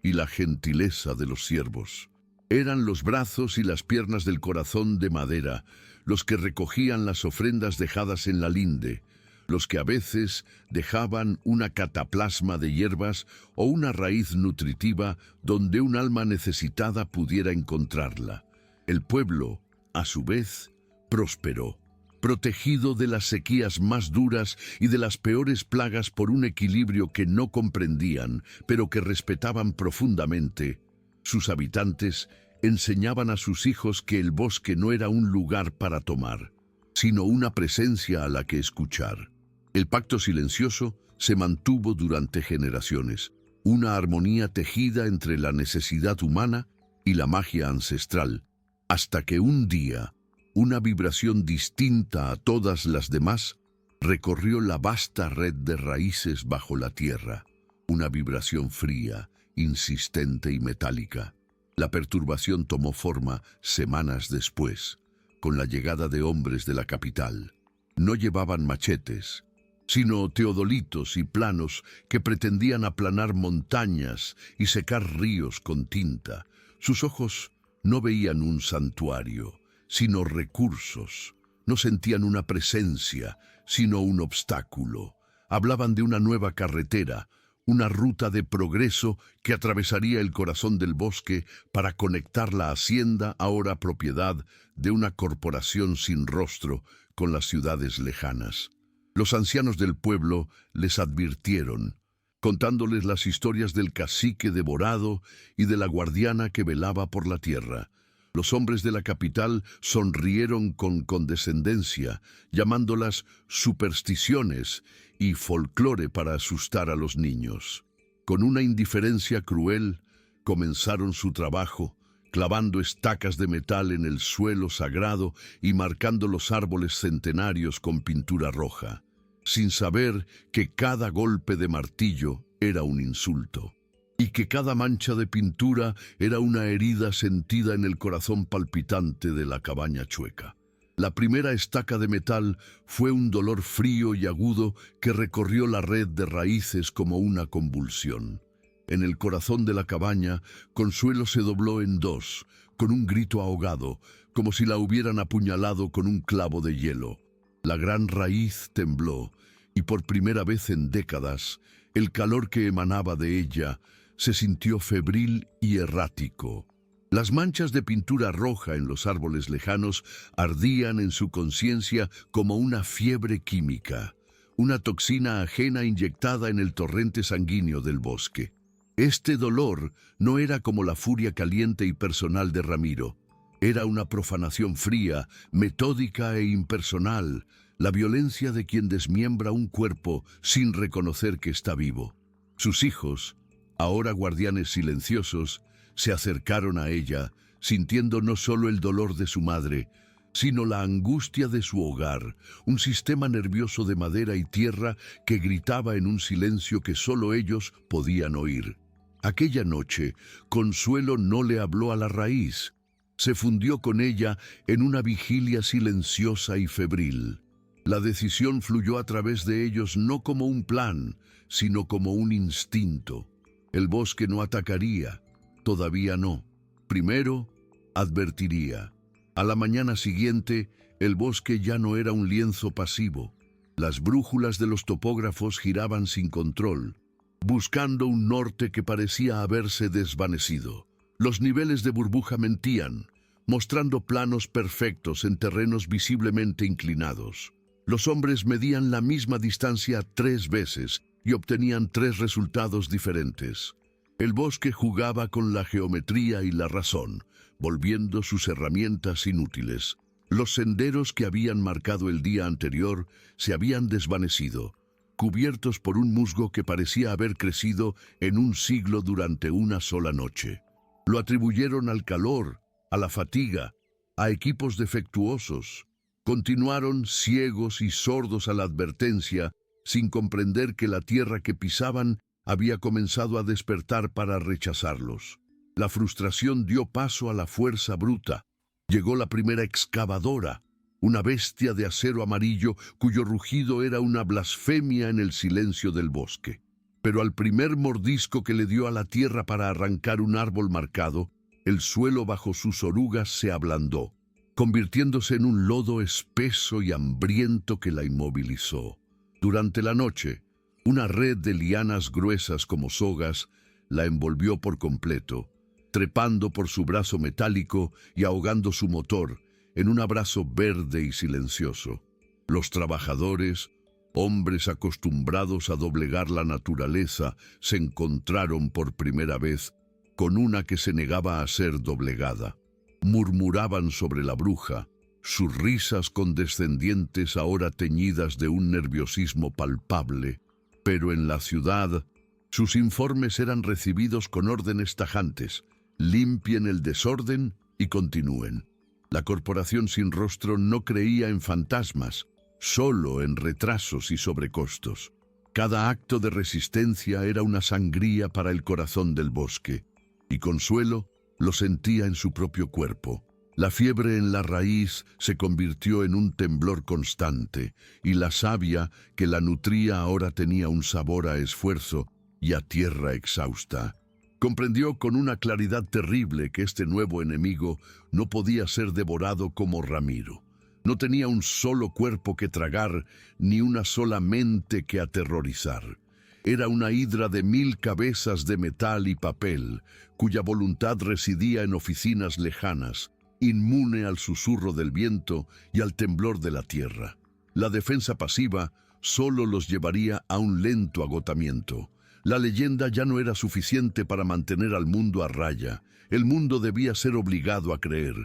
y la gentileza de los ciervos. Eran los brazos y las piernas del corazón de madera, los que recogían las ofrendas dejadas en la linde, los que a veces dejaban una cataplasma de hierbas o una raíz nutritiva donde un alma necesitada pudiera encontrarla. El pueblo, a su vez, prosperó, protegido de las sequías más duras y de las peores plagas por un equilibrio que no comprendían, pero que respetaban profundamente. Sus habitantes enseñaban a sus hijos que el bosque no era un lugar para tomar, sino una presencia a la que escuchar. El pacto silencioso se mantuvo durante generaciones, una armonía tejida entre la necesidad humana y la magia ancestral, hasta que un día, una vibración distinta a todas las demás recorrió la vasta red de raíces bajo la tierra, una vibración fría, insistente y metálica. La perturbación tomó forma semanas después, con la llegada de hombres de la capital. No llevaban machetes, sino teodolitos y planos que pretendían aplanar montañas y secar ríos con tinta. Sus ojos no veían un santuario, sino recursos. No sentían una presencia, sino un obstáculo. Hablaban de una nueva carretera, una ruta de progreso que atravesaría el corazón del bosque para conectar la hacienda, ahora propiedad de una corporación sin rostro, con las ciudades lejanas. Los ancianos del pueblo les advirtieron, contándoles las historias del cacique devorado y de la guardiana que velaba por la tierra. Los hombres de la capital sonrieron con condescendencia, llamándolas supersticiones y folclore para asustar a los niños. Con una indiferencia cruel, comenzaron su trabajo, clavando estacas de metal en el suelo sagrado y marcando los árboles centenarios con pintura roja, sin saber que cada golpe de martillo era un insulto, y que cada mancha de pintura era una herida sentida en el corazón palpitante de la cabaña chueca. La primera estaca de metal fue un dolor frío y agudo que recorrió la red de raíces como una convulsión. En el corazón de la cabaña, Consuelo se dobló en dos, con un grito ahogado, como si la hubieran apuñalado con un clavo de hielo. La gran raíz tembló, y por primera vez en décadas, el calor que emanaba de ella se sintió febril y errático. Las manchas de pintura roja en los árboles lejanos ardían en su conciencia como una fiebre química, una toxina ajena inyectada en el torrente sanguíneo del bosque. Este dolor no era como la furia caliente y personal de Ramiro. Era una profanación fría, metódica e impersonal, la violencia de quien desmiembra un cuerpo sin reconocer que está vivo. Sus hijos, ahora guardianes silenciosos, se acercaron a ella, sintiendo no solo el dolor de su madre, sino la angustia de su hogar, un sistema nervioso de madera y tierra que gritaba en un silencio que solo ellos podían oír. Aquella noche, Consuelo no le habló a la raíz. Se fundió con ella en una vigilia silenciosa y febril. La decisión fluyó a través de ellos no como un plan, sino como un instinto. El bosque no atacaría, todavía no. Primero, advertiría. A la mañana siguiente, el bosque ya no era un lienzo pasivo. Las brújulas de los topógrafos giraban sin control, buscando un norte que parecía haberse desvanecido. Los niveles de burbuja mentían, mostrando planos perfectos en terrenos visiblemente inclinados. Los hombres medían la misma distancia 3 veces y obtenían 3 resultados diferentes. El bosque jugaba con la geometría y la razón, volviendo sus herramientas inútiles. Los senderos que habían marcado el día anterior se habían desvanecido, cubiertos por un musgo que parecía haber crecido en un siglo durante una sola noche. Lo atribuyeron al calor, a la fatiga, a equipos defectuosos. Continuaron ciegos y sordos a la advertencia, sin comprender que la tierra que pisaban había comenzado a despertar para rechazarlos. La frustración dio paso a la fuerza bruta. Llegó la primera excavadora, una bestia de acero amarillo cuyo rugido era una blasfemia en el silencio del bosque. Pero al primer mordisco que le dio a la tierra para arrancar un árbol marcado, el suelo bajo sus orugas se ablandó, convirtiéndose en un lodo espeso y hambriento que la inmovilizó. Durante la noche, una red de lianas gruesas como sogas la envolvió por completo, trepando por su brazo metálico y ahogando su motor en un abrazo verde y silencioso. Los trabajadores, hombres acostumbrados a doblegar la naturaleza, se encontraron por primera vez con una que se negaba a ser doblegada. Murmuraban sobre la bruja, sus risas condescendientes ahora teñidas de un nerviosismo palpable, pero en la ciudad sus informes eran recibidos con órdenes tajantes: limpien el desorden y continúen. La corporación sin rostro no creía en fantasmas, solo en retrasos y sobrecostos. Cada acto de resistencia era una sangría para el corazón del bosque, y Consuelo lo sentía en su propio cuerpo. La fiebre en la raíz se convirtió en un temblor constante, y la savia que la nutría ahora tenía un sabor a esfuerzo y a tierra exhausta. Comprendió con una claridad terrible que este nuevo enemigo no podía ser devorado como Ramiro. No tenía un solo cuerpo que tragar, ni una sola mente que aterrorizar. Era una hidra de 1000 cabezas de metal y papel, cuya voluntad residía en oficinas lejanas, inmune al susurro del viento y al temblor de la tierra. La defensa pasiva solo los llevaría a un lento agotamiento. La leyenda ya no era suficiente para mantener al mundo a raya. El mundo debía ser obligado a creer,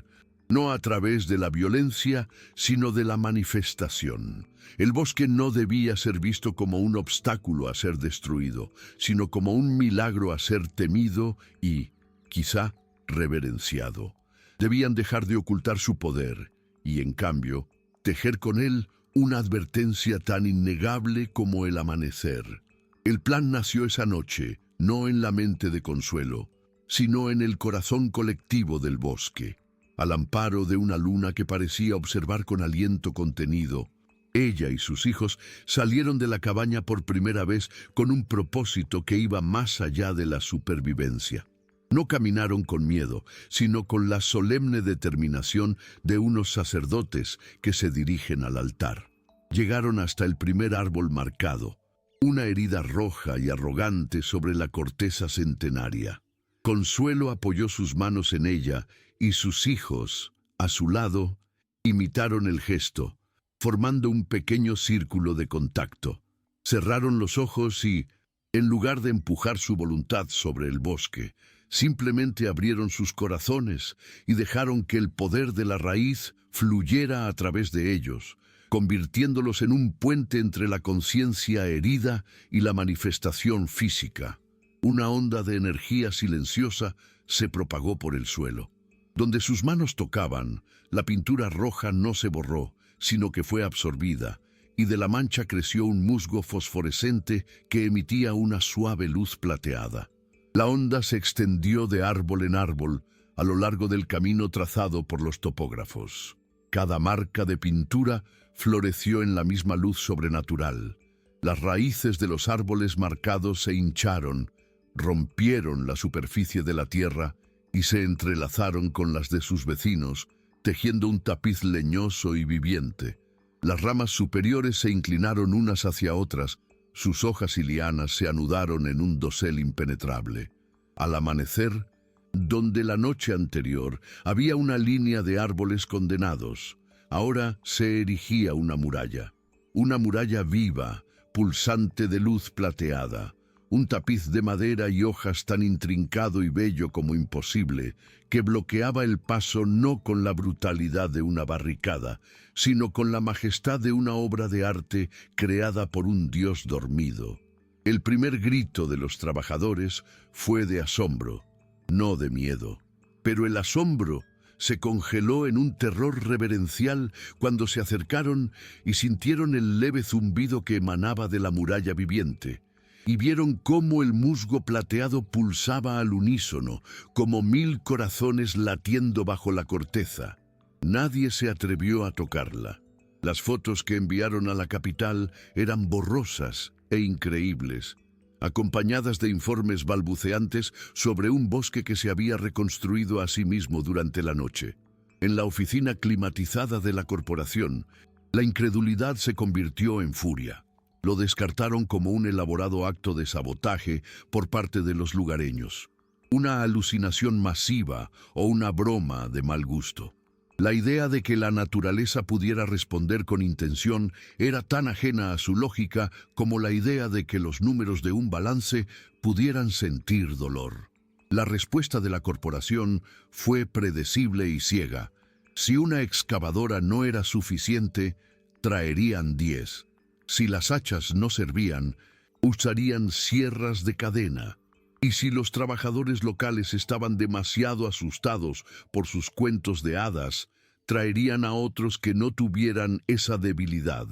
no a través de la violencia, sino de la manifestación. El bosque no debía ser visto como un obstáculo a ser destruido, sino como un milagro a ser temido y, quizá, reverenciado. Debían dejar de ocultar su poder y, en cambio, tejer con él una advertencia tan innegable como el amanecer. El plan nació esa noche, no en la mente de Consuelo, sino en el corazón colectivo del bosque. Al amparo de una luna que parecía observar con aliento contenido, ella y sus hijos salieron de la cabaña por primera vez con un propósito que iba más allá de la supervivencia. No caminaron con miedo, sino con la solemne determinación de unos sacerdotes que se dirigen al altar. Llegaron hasta el primer árbol marcado, una herida roja y arrogante sobre la corteza centenaria. Consuelo apoyó sus manos en ella y sus hijos, a su lado, imitaron el gesto, formando un pequeño círculo de contacto. Cerraron los ojos y, en lugar de empujar su voluntad sobre el bosque, simplemente abrieron sus corazones y dejaron que el poder de la raíz fluyera a través de ellos, convirtiéndolos en un puente entre la conciencia herida y la manifestación física. Una onda de energía silenciosa se propagó por el suelo. Donde sus manos tocaban, la pintura roja no se borró, sino que fue absorbida, y de la mancha creció un musgo fosforescente que emitía una suave luz plateada. La onda se extendió de árbol en árbol a lo largo del camino trazado por los topógrafos. Cada marca de pintura floreció en la misma luz sobrenatural. Las raíces de los árboles marcados se hincharon, rompieron la superficie de la tierra y se entrelazaron con las de sus vecinos, tejiendo un tapiz leñoso y viviente. Las ramas superiores se inclinaron unas hacia otras, sus hojas y lianas se anudaron en un dosel impenetrable. Al amanecer, donde la noche anterior había una línea de árboles condenados, ahora se erigía una muralla viva, pulsante de luz plateada, un tapiz de madera y hojas tan intrincado y bello como imposible, que bloqueaba el paso no con la brutalidad de una barricada, sino con la majestad de una obra de arte creada por un dios dormido. El primer grito de los trabajadores fue de asombro, no de miedo, pero el asombro se congeló en un terror reverencial cuando se acercaron y sintieron el leve zumbido que emanaba de la muralla viviente, y vieron cómo el musgo plateado pulsaba al unísono, como 1000 corazones latiendo bajo la corteza. Nadie se atrevió a tocarla. Las fotos que enviaron a la capital eran borrosas e increíbles, acompañadas de informes balbuceantes sobre un bosque que se había reconstruido a sí mismo durante la noche. En la oficina climatizada de la corporación, la incredulidad se convirtió en furia. Lo descartaron como un elaborado acto de sabotaje por parte de los lugareños, una alucinación masiva o una broma de mal gusto. La idea de que la naturaleza pudiera responder con intención era tan ajena a su lógica como la idea de que los números de un balance pudieran sentir dolor. La respuesta de la corporación fue predecible y ciega. Si una excavadora no era suficiente, traerían 10. Si las hachas no servían, usarían sierras de cadena. Y si los trabajadores locales estaban demasiado asustados por sus cuentos de hadas, traerían a otros que no tuvieran esa debilidad.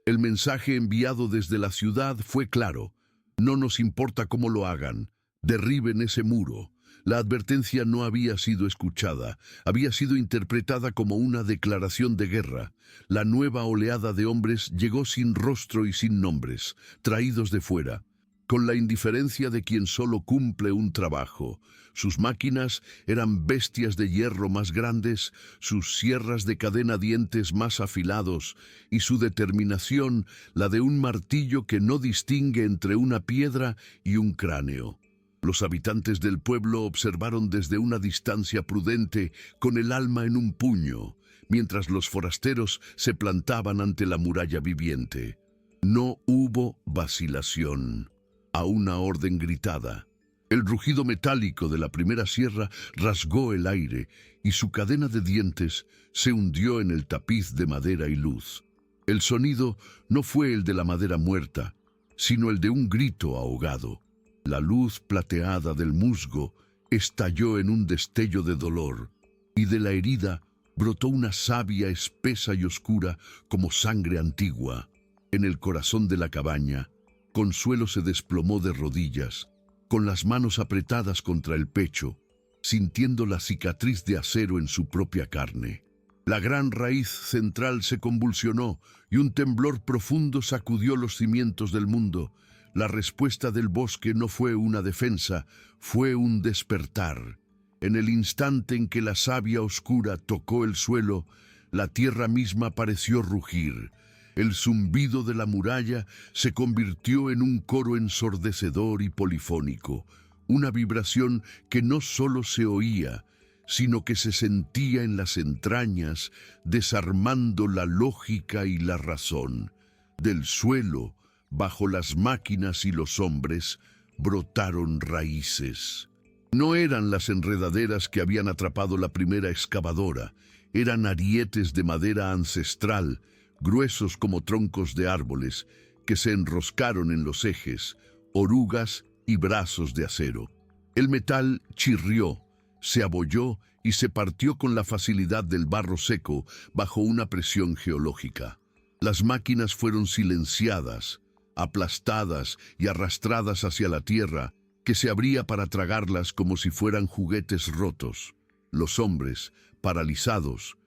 El mensaje enviado desde la ciudad fue claro: no nos importa cómo lo hagan, derriben ese muro. La advertencia no había sido escuchada, había sido interpretada como una declaración de guerra. La nueva oleada de hombres llegó sin rostro y sin nombres, traídos de fuera, con la indiferencia de quien solo cumple un trabajo. Sus máquinas eran bestias de hierro más grandes, sus sierras de cadena dientes más afilados, y su determinación la de un martillo que no distingue entre una piedra y un cráneo. Los habitantes del pueblo observaron desde una distancia prudente, con el alma en un puño, mientras los forasteros se plantaban ante la muralla viviente. No hubo vacilación. A una orden gritada, el rugido metálico de la primera sierra rasgó el aire y su cadena de dientes se hundió en el tapiz de madera y luz. El sonido no fue el de la madera muerta, sino el de un grito ahogado. La luz plateada del musgo estalló en un destello de dolor, y de la herida brotó una savia espesa y oscura como sangre antigua. En el corazón de la cabaña, Consuelo se desplomó de rodillas, con las manos apretadas contra el pecho, sintiendo la cicatriz de acero en su propia carne. La gran raíz central se convulsionó y un temblor profundo sacudió los cimientos del mundo. La respuesta del bosque no fue una defensa, fue un despertar. En el instante en que la savia oscura tocó el suelo, la tierra misma pareció rugir. El zumbido de la muralla se convirtió en un coro ensordecedor y polifónico, una vibración que no solo se oía, sino que se sentía en las entrañas, desarmando la lógica y la razón. Del suelo, bajo las máquinas y los hombres, brotaron raíces. No eran las enredaderas que habían atrapado la primera excavadora, eran arietes de madera ancestral, gruesos como troncos de árboles, que se enroscaron en los ejes, orugas y brazos de acero. El metal chirrió, se abolló y se partió con la facilidad del barro seco bajo una presión geológica. Las máquinas fueron silenciadas, aplastadas y arrastradas hacia la tierra, que se abría para tragarlas como si fueran juguetes rotos. Los hombres, paralizados,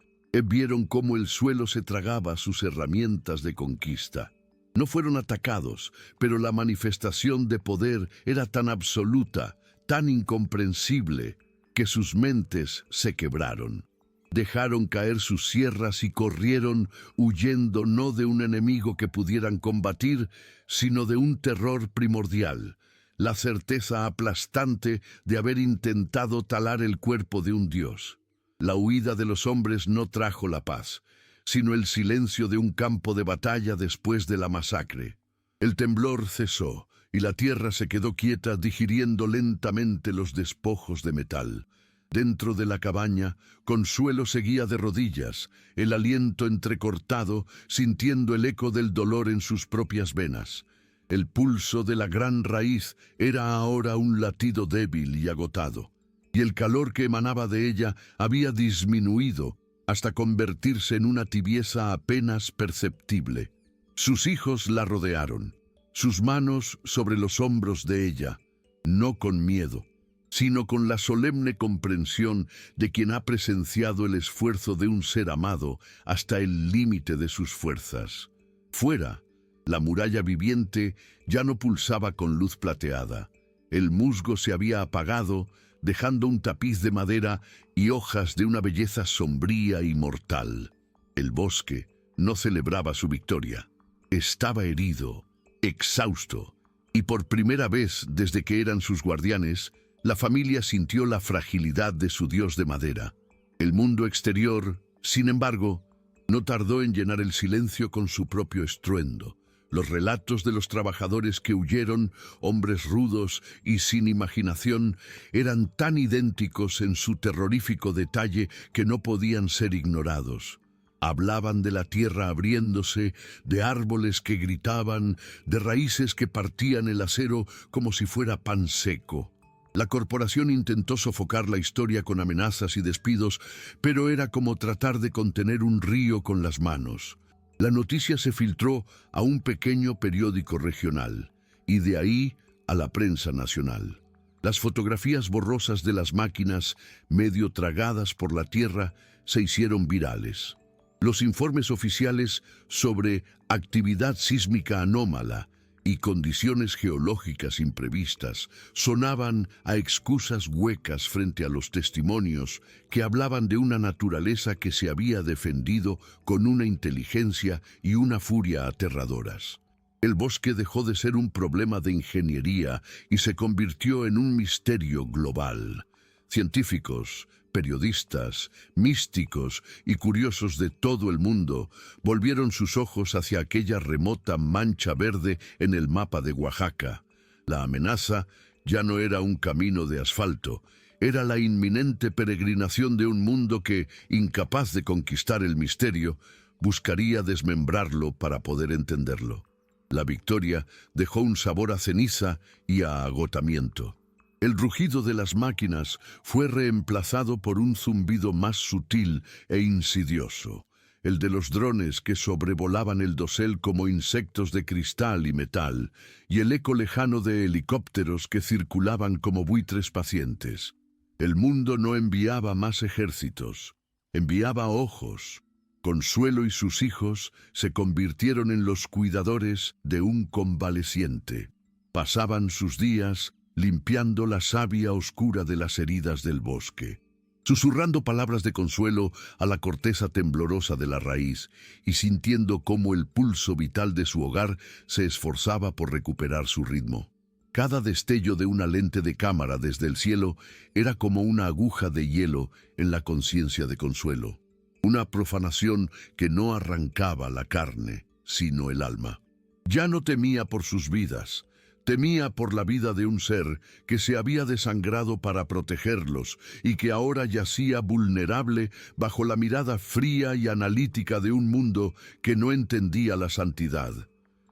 vieron cómo el suelo se tragaba sus herramientas de conquista. No fueron atacados, pero la manifestación de poder era tan absoluta, tan incomprensible, que sus mentes se quebraron. Dejaron caer sus sierras y corrieron huyendo no de un enemigo que pudieran combatir, sino de un terror primordial, la certeza aplastante de haber intentado talar el cuerpo de un dios. La huida de los hombres no trajo la paz, sino el silencio de un campo de batalla después de la masacre. El temblor cesó y la tierra se quedó quieta, digiriendo lentamente los despojos de metal. Dentro de la cabaña, Consuelo seguía de rodillas, el aliento entrecortado, sintiendo el eco del dolor en sus propias venas. El pulso de la gran raíz era ahora un latido débil y agotado, y el calor que emanaba de ella había disminuido hasta convertirse en una tibieza apenas perceptible. Sus hijos la rodearon, sus manos sobre los hombros de ella, no con miedo, sino con la solemne comprensión de quien ha presenciado el esfuerzo de un ser amado hasta el límite de sus fuerzas. Fuera, la muralla viviente ya no pulsaba con luz plateada. El musgo se había apagado, dejando un tapiz de madera y hojas de una belleza sombría y mortal. El bosque no celebraba su victoria. Estaba herido, exhausto, y por primera vez desde que eran sus guardianes, la familia sintió la fragilidad de su dios de madera. El mundo exterior, sin embargo, no tardó en llenar el silencio con su propio estruendo. Los relatos de los trabajadores que huyeron, hombres rudos y sin imaginación, eran tan idénticos en su terrorífico detalle que no podían ser ignorados. Hablaban de la tierra abriéndose, de árboles que gritaban, de raíces que partían el acero como si fuera pan seco. La corporación intentó sofocar la historia con amenazas y despidos, pero era como tratar de contener un río con las manos. La noticia se filtró a un pequeño periódico regional, y de ahí a la prensa nacional. Las fotografías borrosas de las máquinas, medio tragadas por la tierra, se hicieron virales. Los informes oficiales sobre actividad sísmica anómala y condiciones geológicas imprevistas sonaban a excusas huecas frente a los testimonios que hablaban de una naturaleza que se había defendido con una inteligencia y una furia aterradoras. El bosque dejó de ser un problema de ingeniería y se convirtió en un misterio global. Científicos, periodistas, místicos y curiosos de todo el mundo volvieron sus ojos hacia aquella remota mancha verde en el mapa de Oaxaca. La amenaza ya no era un camino de asfalto, era la inminente peregrinación de un mundo que, incapaz de conquistar el misterio, buscaría desmembrarlo para poder entenderlo. La victoria dejó un sabor a ceniza y a agotamiento. El rugido de las máquinas fue reemplazado por un zumbido más sutil e insidioso, el de los drones que sobrevolaban el dosel como insectos de cristal y metal, y el eco lejano de helicópteros que circulaban como buitres pacientes. El mundo no enviaba más ejércitos, enviaba ojos. Consuelo y sus hijos se convirtieron en los cuidadores de un convaleciente. Pasaban sus días limpiando la savia oscura de las heridas del bosque, susurrando palabras de consuelo a la corteza temblorosa de la raíz y sintiendo cómo el pulso vital de su hogar se esforzaba por recuperar su ritmo. Cada destello de una lente de cámara desde el cielo era como una aguja de hielo en la conciencia de Consuelo, una profanación que no arrancaba la carne, sino el alma. Ya no temía por sus vidas. Temía por la vida de un ser que se había desangrado para protegerlos y que ahora yacía vulnerable bajo la mirada fría y analítica de un mundo que no entendía la santidad.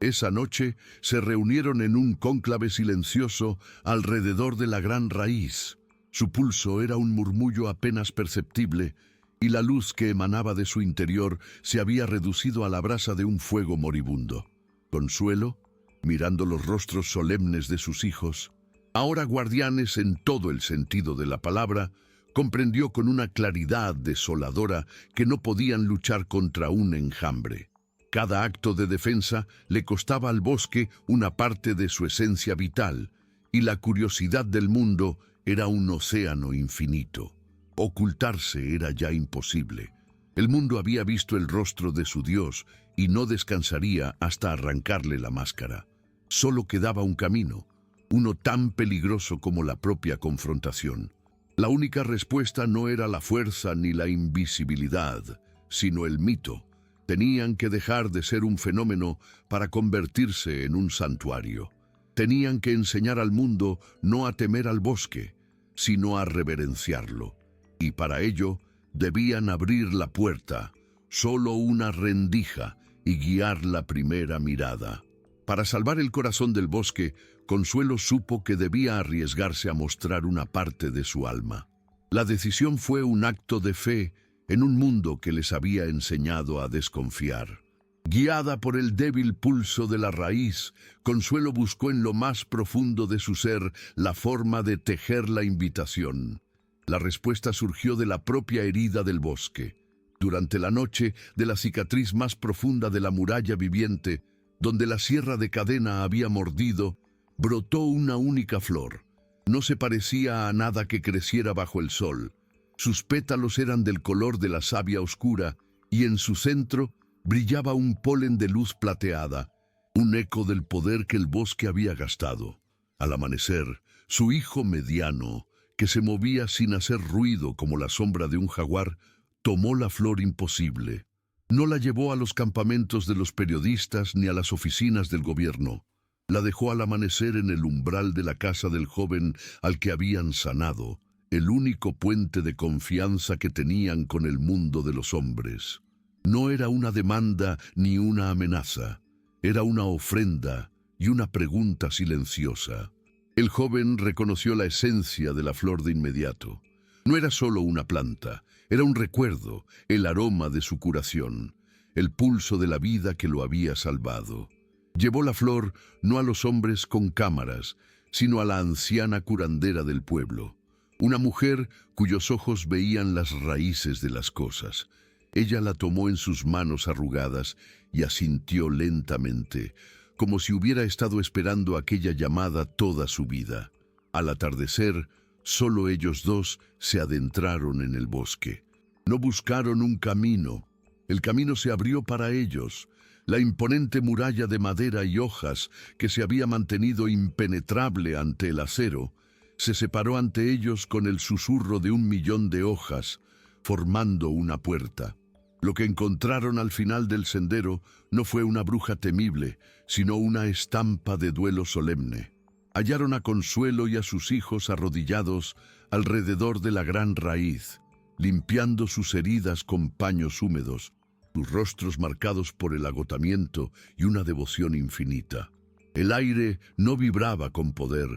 Esa noche se reunieron en un cónclave silencioso alrededor de la gran raíz. Su pulso era un murmullo apenas perceptible y la luz que emanaba de su interior se había reducido a la brasa de un fuego moribundo. Consuelo, mirando los rostros solemnes de sus hijos, ahora guardianes en todo el sentido de la palabra, comprendió con una claridad desoladora que no podían luchar contra un enjambre. Cada acto de defensa le costaba al bosque una parte de su esencia vital, y la curiosidad del mundo era un océano infinito. Ocultarse era ya imposible. El mundo había visto el rostro de su Dios y no descansaría hasta arrancarle la máscara. Solo quedaba un camino, uno tan peligroso como la propia confrontación. La única respuesta no era la fuerza ni la invisibilidad, sino el mito. Tenían que dejar de ser un fenómeno para convertirse en un santuario. Tenían que enseñar al mundo no a temer al bosque, sino a reverenciarlo. Y para ello debían abrir la puerta, solo una rendija, y guiar la primera mirada. Para salvar el corazón del bosque, Consuelo supo que debía arriesgarse a mostrar una parte de su alma. La decisión fue un acto de fe en un mundo que les había enseñado a desconfiar. Guiada por el débil pulso de la raíz, Consuelo buscó en lo más profundo de su ser la forma de tejer la invitación. La respuesta surgió de la propia herida del bosque. Durante la noche, de la cicatriz más profunda de la muralla viviente, donde la sierra de cadena había mordido, brotó una única flor. No se parecía a nada que creciera bajo el sol. Sus pétalos eran del color de la savia oscura y en su centro brillaba un polen de luz plateada, un eco del poder que el bosque había gastado. Al amanecer, su hijo mediano, que se movía sin hacer ruido como la sombra de un jaguar, tomó la flor imposible. No la llevó a los campamentos de los periodistas ni a las oficinas del gobierno. La dejó al amanecer en el umbral de la casa del joven al que habían sanado, el único puente de confianza que tenían con el mundo de los hombres. No era una demanda ni una amenaza, era una ofrenda y una pregunta silenciosa. El joven reconoció la esencia de la flor de inmediato. No era solo una planta, era un recuerdo, el aroma de su curación, el pulso de la vida que lo había salvado. Llevó la flor no a los hombres con cámaras, sino a la anciana curandera del pueblo, una mujer cuyos ojos veían las raíces de las cosas. Ella la tomó en sus manos arrugadas y asintió lentamente, como si hubiera estado esperando aquella llamada toda su vida. Al atardecer, solo ellos dos se adentraron en el bosque. No buscaron un camino. El camino se abrió para ellos. La imponente muralla de madera y hojas, que se había mantenido impenetrable ante el acero, se separó ante ellos con el susurro de 1.000.000 de hojas, formando una puerta. Lo que encontraron al final del sendero no fue una bruja temible, sino una estampa de duelo solemne. Hallaron a Consuelo y a sus hijos arrodillados alrededor de la gran raíz, limpiando sus heridas con paños húmedos, sus rostros marcados por el agotamiento y una devoción infinita. El aire no vibraba con poder,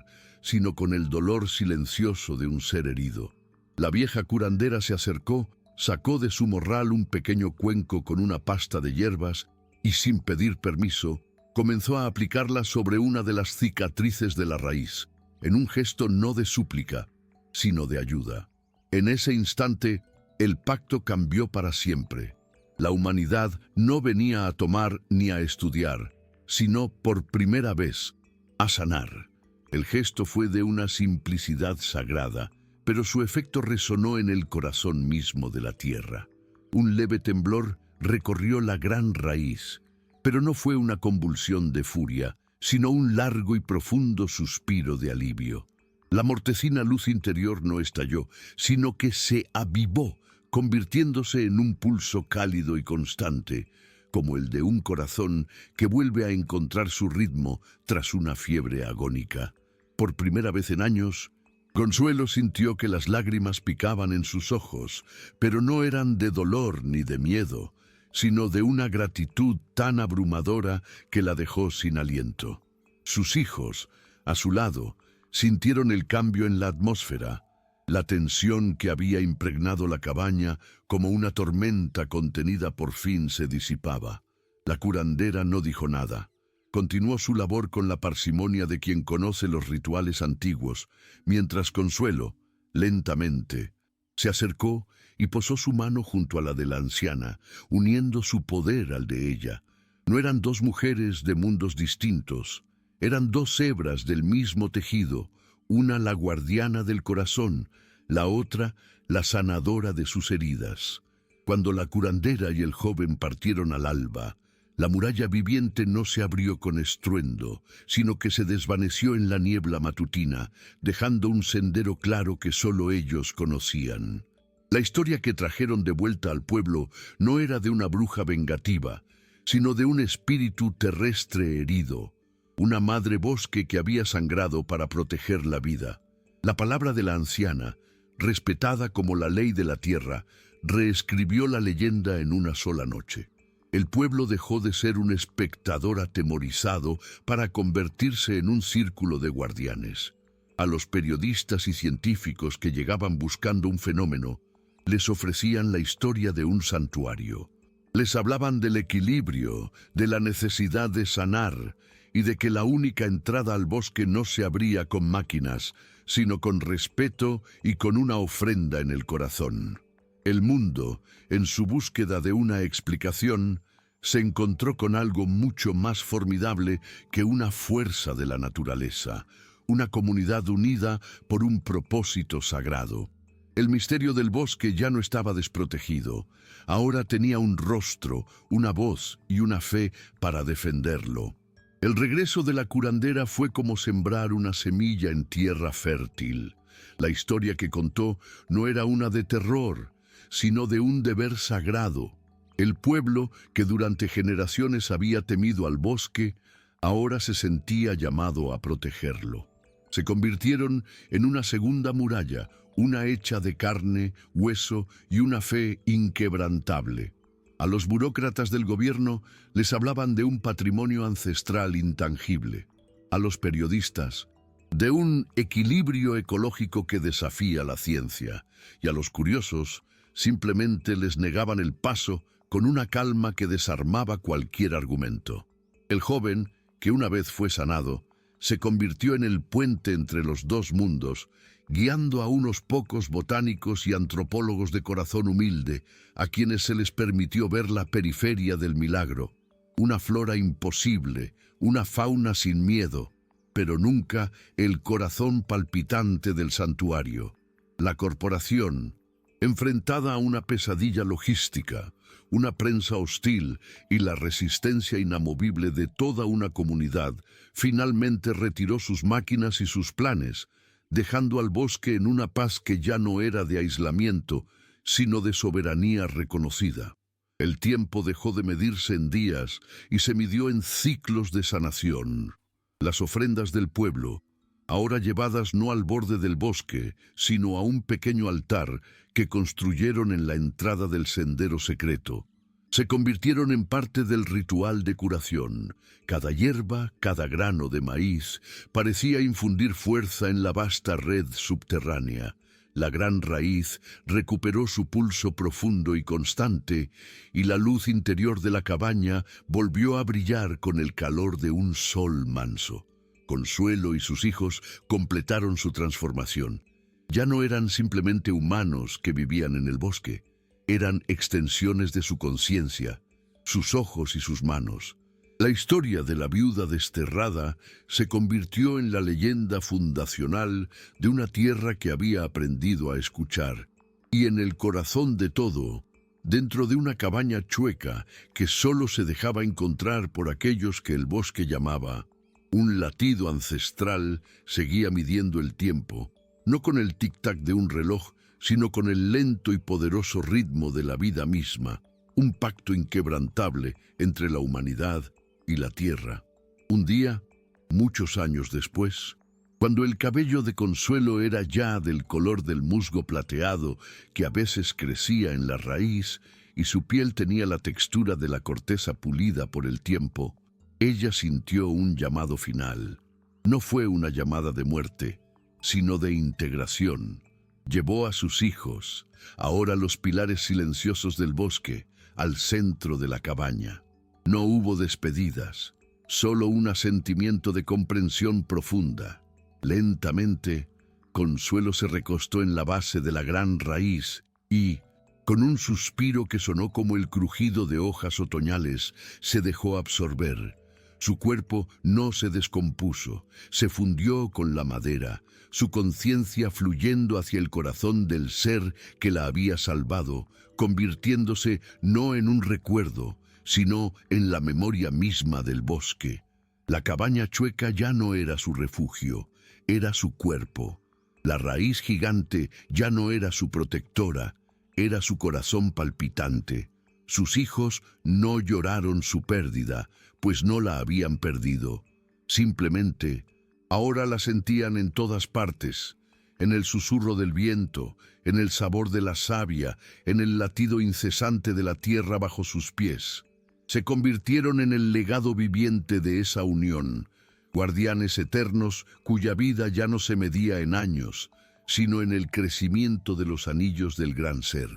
sino con el dolor silencioso de un ser herido. La vieja curandera se acercó, sacó de su morral un pequeño cuenco con una pasta de hierbas y, sin pedir permiso, comenzó a aplicarla sobre una de las cicatrices de la raíz, en un gesto no de súplica, sino de ayuda. En ese instante, el pacto cambió para siempre. La humanidad no venía a tomar ni a estudiar, sino por primera vez a sanar. El gesto fue de una simplicidad sagrada, pero su efecto resonó en el corazón mismo de la tierra. Un leve temblor recorrió la gran raíz, pero no fue una convulsión de furia, sino un largo y profundo suspiro de alivio. La mortecina luz interior no estalló, sino que se avivó, convirtiéndose en un pulso cálido y constante, como el de un corazón que vuelve a encontrar su ritmo tras una fiebre agónica. Por primera vez en años, Consuelo sintió que las lágrimas picaban en sus ojos, pero no eran de dolor ni de miedo, sino de una gratitud tan abrumadora que la dejó sin aliento. Sus hijos, a su lado, sintieron el cambio en la atmósfera. La tensión que había impregnado la cabaña como una tormenta contenida por fin se disipaba. La curandera no dijo nada. Continuó su labor con la parsimonia de quien conoce los rituales antiguos, mientras Consuelo, lentamente, se acercó y posó su mano junto a la de la anciana, uniendo su poder al de ella. No eran dos mujeres de mundos distintos, eran dos hebras del mismo tejido, una la guardiana del corazón, la otra la sanadora de sus heridas. Cuando la curandera y el joven partieron al alba, la muralla viviente no se abrió con estruendo, sino que se desvaneció en la niebla matutina, dejando un sendero claro que solo ellos conocían. La historia que trajeron de vuelta al pueblo no era de una bruja vengativa, sino de un espíritu terrestre herido, una madre bosque que había sangrado para proteger la vida. La palabra de la anciana, respetada como la ley de la tierra, reescribió la leyenda en una sola noche. El pueblo dejó de ser un espectador atemorizado para convertirse en un círculo de guardianes. A los periodistas y científicos que llegaban buscando un fenómeno, les ofrecían la historia de un santuario. Les hablaban del equilibrio, de la necesidad de sanar y de que la única entrada al bosque no se abría con máquinas, sino con respeto y con una ofrenda en el corazón. El mundo, en su búsqueda de una explicación, se encontró con algo mucho más formidable que una fuerza de la naturaleza, una comunidad unida por un propósito sagrado. El misterio del bosque ya no estaba desprotegido. Ahora tenía un rostro, una voz y una fe para defenderlo. El regreso de la curandera fue como sembrar una semilla en tierra fértil. La historia que contó no era una de terror, sino de un deber sagrado. El pueblo, que durante generaciones había temido al bosque, ahora se sentía llamado a protegerlo. Se convirtieron en una segunda muralla, una hecha de carne, hueso y una fe inquebrantable. A los burócratas del gobierno les hablaban de un patrimonio ancestral intangible. A los periodistas, de un equilibrio ecológico que desafía la ciencia. Y a los curiosos, simplemente les negaban el paso con una calma que desarmaba cualquier argumento. El joven, que una vez fue sanado, se convirtió en el puente entre los dos mundos, guiando a unos pocos botánicos y antropólogos de corazón humilde, a quienes se les permitió ver la periferia del milagro, una flora imposible, una fauna sin miedo, pero nunca el corazón palpitante del santuario. La corporación, enfrentada a una pesadilla logística, una prensa hostil y la resistencia inamovible de toda una comunidad, finalmente retiró sus máquinas y sus planes, dejando al bosque en una paz que ya no era de aislamiento, sino de soberanía reconocida. El tiempo dejó de medirse en días y se midió en ciclos de sanación. Las ofrendas del pueblo, ahora llevadas no al borde del bosque, sino a un pequeño altar que construyeron en la entrada del sendero secreto, se convirtieron en parte del ritual de curación. Cada hierba, cada grano de maíz, parecía infundir fuerza en la vasta red subterránea. La gran raíz recuperó su pulso profundo y constante, y la luz interior de la cabaña volvió a brillar con el calor de un sol manso. Consuelo y sus hijos completaron su transformación. Ya no eran simplemente humanos que vivían en el bosque, eran extensiones de su conciencia, sus ojos y sus manos. La historia de la viuda desterrada se convirtió en la leyenda fundacional de una tierra que había aprendido a escuchar. Y en el corazón de todo, dentro de una cabaña chueca que solo se dejaba encontrar por aquellos que el bosque llamaba, un latido ancestral seguía midiendo el tiempo, no con el tic-tac de un reloj, sino con el lento y poderoso ritmo de la vida misma, un pacto inquebrantable entre la humanidad y la tierra. Un día, muchos años después, cuando el cabello de Consuelo era ya del color del musgo plateado que a veces crecía en la raíz y su piel tenía la textura de la corteza pulida por el tiempo, ella sintió un llamado final. No fue una llamada de muerte, sino de integración. Llevó a sus hijos, ahora los pilares silenciosos del bosque, al centro de la cabaña. No hubo despedidas, solo un asentimiento de comprensión profunda. Lentamente, Consuelo se recostó en la base de la gran raíz y, con un suspiro que sonó como el crujido de hojas otoñales, se dejó absorber. Su cuerpo no se descompuso, se fundió con la madera, su conciencia fluyendo hacia el corazón del ser que la había salvado, convirtiéndose no en un recuerdo, sino en la memoria misma del bosque. La cabaña chueca ya no era su refugio, era su cuerpo. La raíz gigante ya no era su protectora, era su corazón palpitante. Sus hijos no lloraron su pérdida, pues no la habían perdido. Simplemente, ahora la sentían en todas partes, en el susurro del viento, en el sabor de la savia, en el latido incesante de la tierra bajo sus pies. Se convirtieron en el legado viviente de esa unión, guardianes eternos cuya vida ya no se medía en años, sino en el crecimiento de los anillos del gran ser.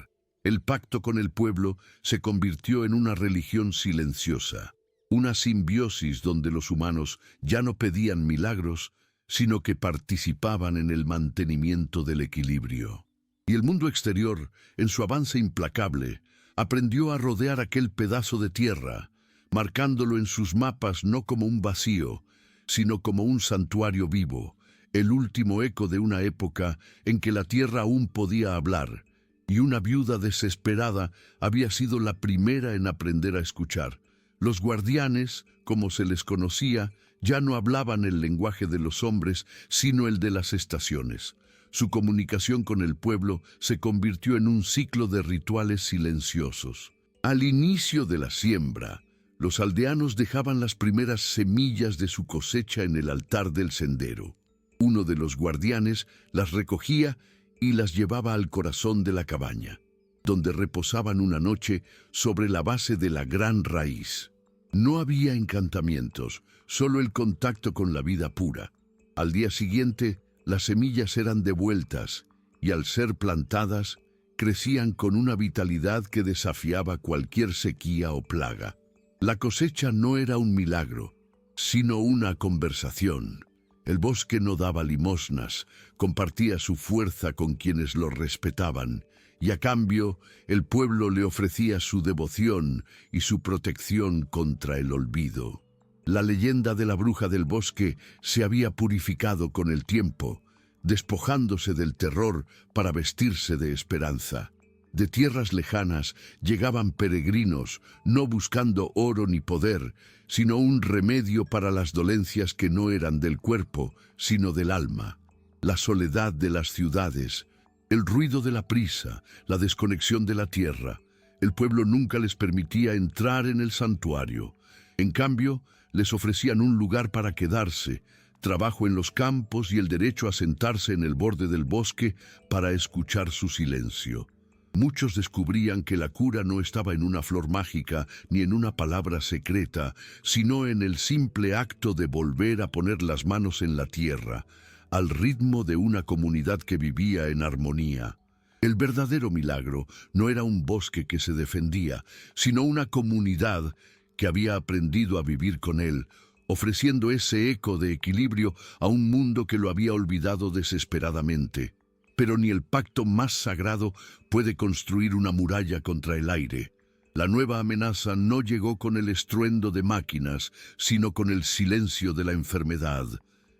El pacto con el pueblo se convirtió en una religión silenciosa, una simbiosis donde los humanos ya no pedían milagros, sino que participaban en el mantenimiento del equilibrio. Y el mundo exterior, en su avance implacable, aprendió a rodear aquel pedazo de tierra, marcándolo en sus mapas no como un vacío, sino como un santuario vivo, el último eco de una época en que la tierra aún podía hablar, y una viuda desesperada había sido la primera en aprender a escuchar. Los guardianes, como se les conocía, ya no hablaban el lenguaje de los hombres, sino el de las estaciones. Su comunicación con el pueblo se convirtió en un ciclo de rituales silenciosos. Al inicio de la siembra, los aldeanos dejaban las primeras semillas de su cosecha en el altar del sendero. Uno de los guardianes las recogía y las llevaba al corazón de la cabaña, donde reposaban una noche sobre la base de la gran raíz. No había encantamientos, solo el contacto con la vida pura. Al día siguiente, las semillas eran devueltas y al ser plantadas, crecían con una vitalidad que desafiaba cualquier sequía o plaga. La cosecha no era un milagro, sino una conversación. El bosque no daba limosnas, compartía su fuerza con quienes lo respetaban, y a cambio el pueblo le ofrecía su devoción y su protección contra el olvido. La leyenda de la bruja del bosque se había purificado con el tiempo, despojándose del terror para vestirse de esperanza. De tierras lejanas llegaban peregrinos, no buscando oro ni poder, sino un remedio para las dolencias que no eran del cuerpo, sino del alma. La soledad de las ciudades, el ruido de la prisa, la desconexión de la tierra. El pueblo nunca les permitía entrar en el santuario. En cambio, les ofrecían un lugar para quedarse, trabajo en los campos y el derecho a sentarse en el borde del bosque para escuchar su silencio. Muchos descubrían que la cura no estaba en una flor mágica ni en una palabra secreta, sino en el simple acto de volver a poner las manos en la tierra, al ritmo de una comunidad que vivía en armonía. El verdadero milagro no era un bosque que se defendía, sino una comunidad que había aprendido a vivir con él, ofreciendo ese eco de equilibrio a un mundo que lo había olvidado desesperadamente. Pero ni el pacto más sagrado puede construir una muralla contra el aire. La nueva amenaza no llegó con el estruendo de máquinas, sino con el silencio de la enfermedad.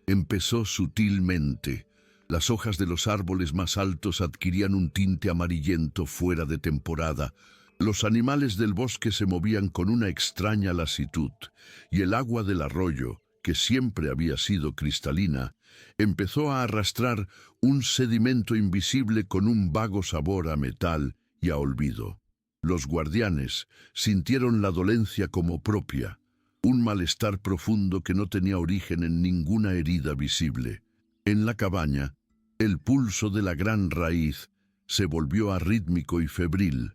Empezó sutilmente. Las hojas de los árboles más altos adquirían un tinte amarillento fuera de temporada. Los animales del bosque se movían con una extraña lasitud, y el agua del arroyo, que siempre había sido cristalina, empezó a arrastrar un sedimento invisible con un vago sabor a metal y a olvido. Los guardianes sintieron la dolencia como propia, un malestar profundo que no tenía origen en ninguna herida visible. En la cabaña, el pulso de la gran raíz se volvió arrítmico y febril,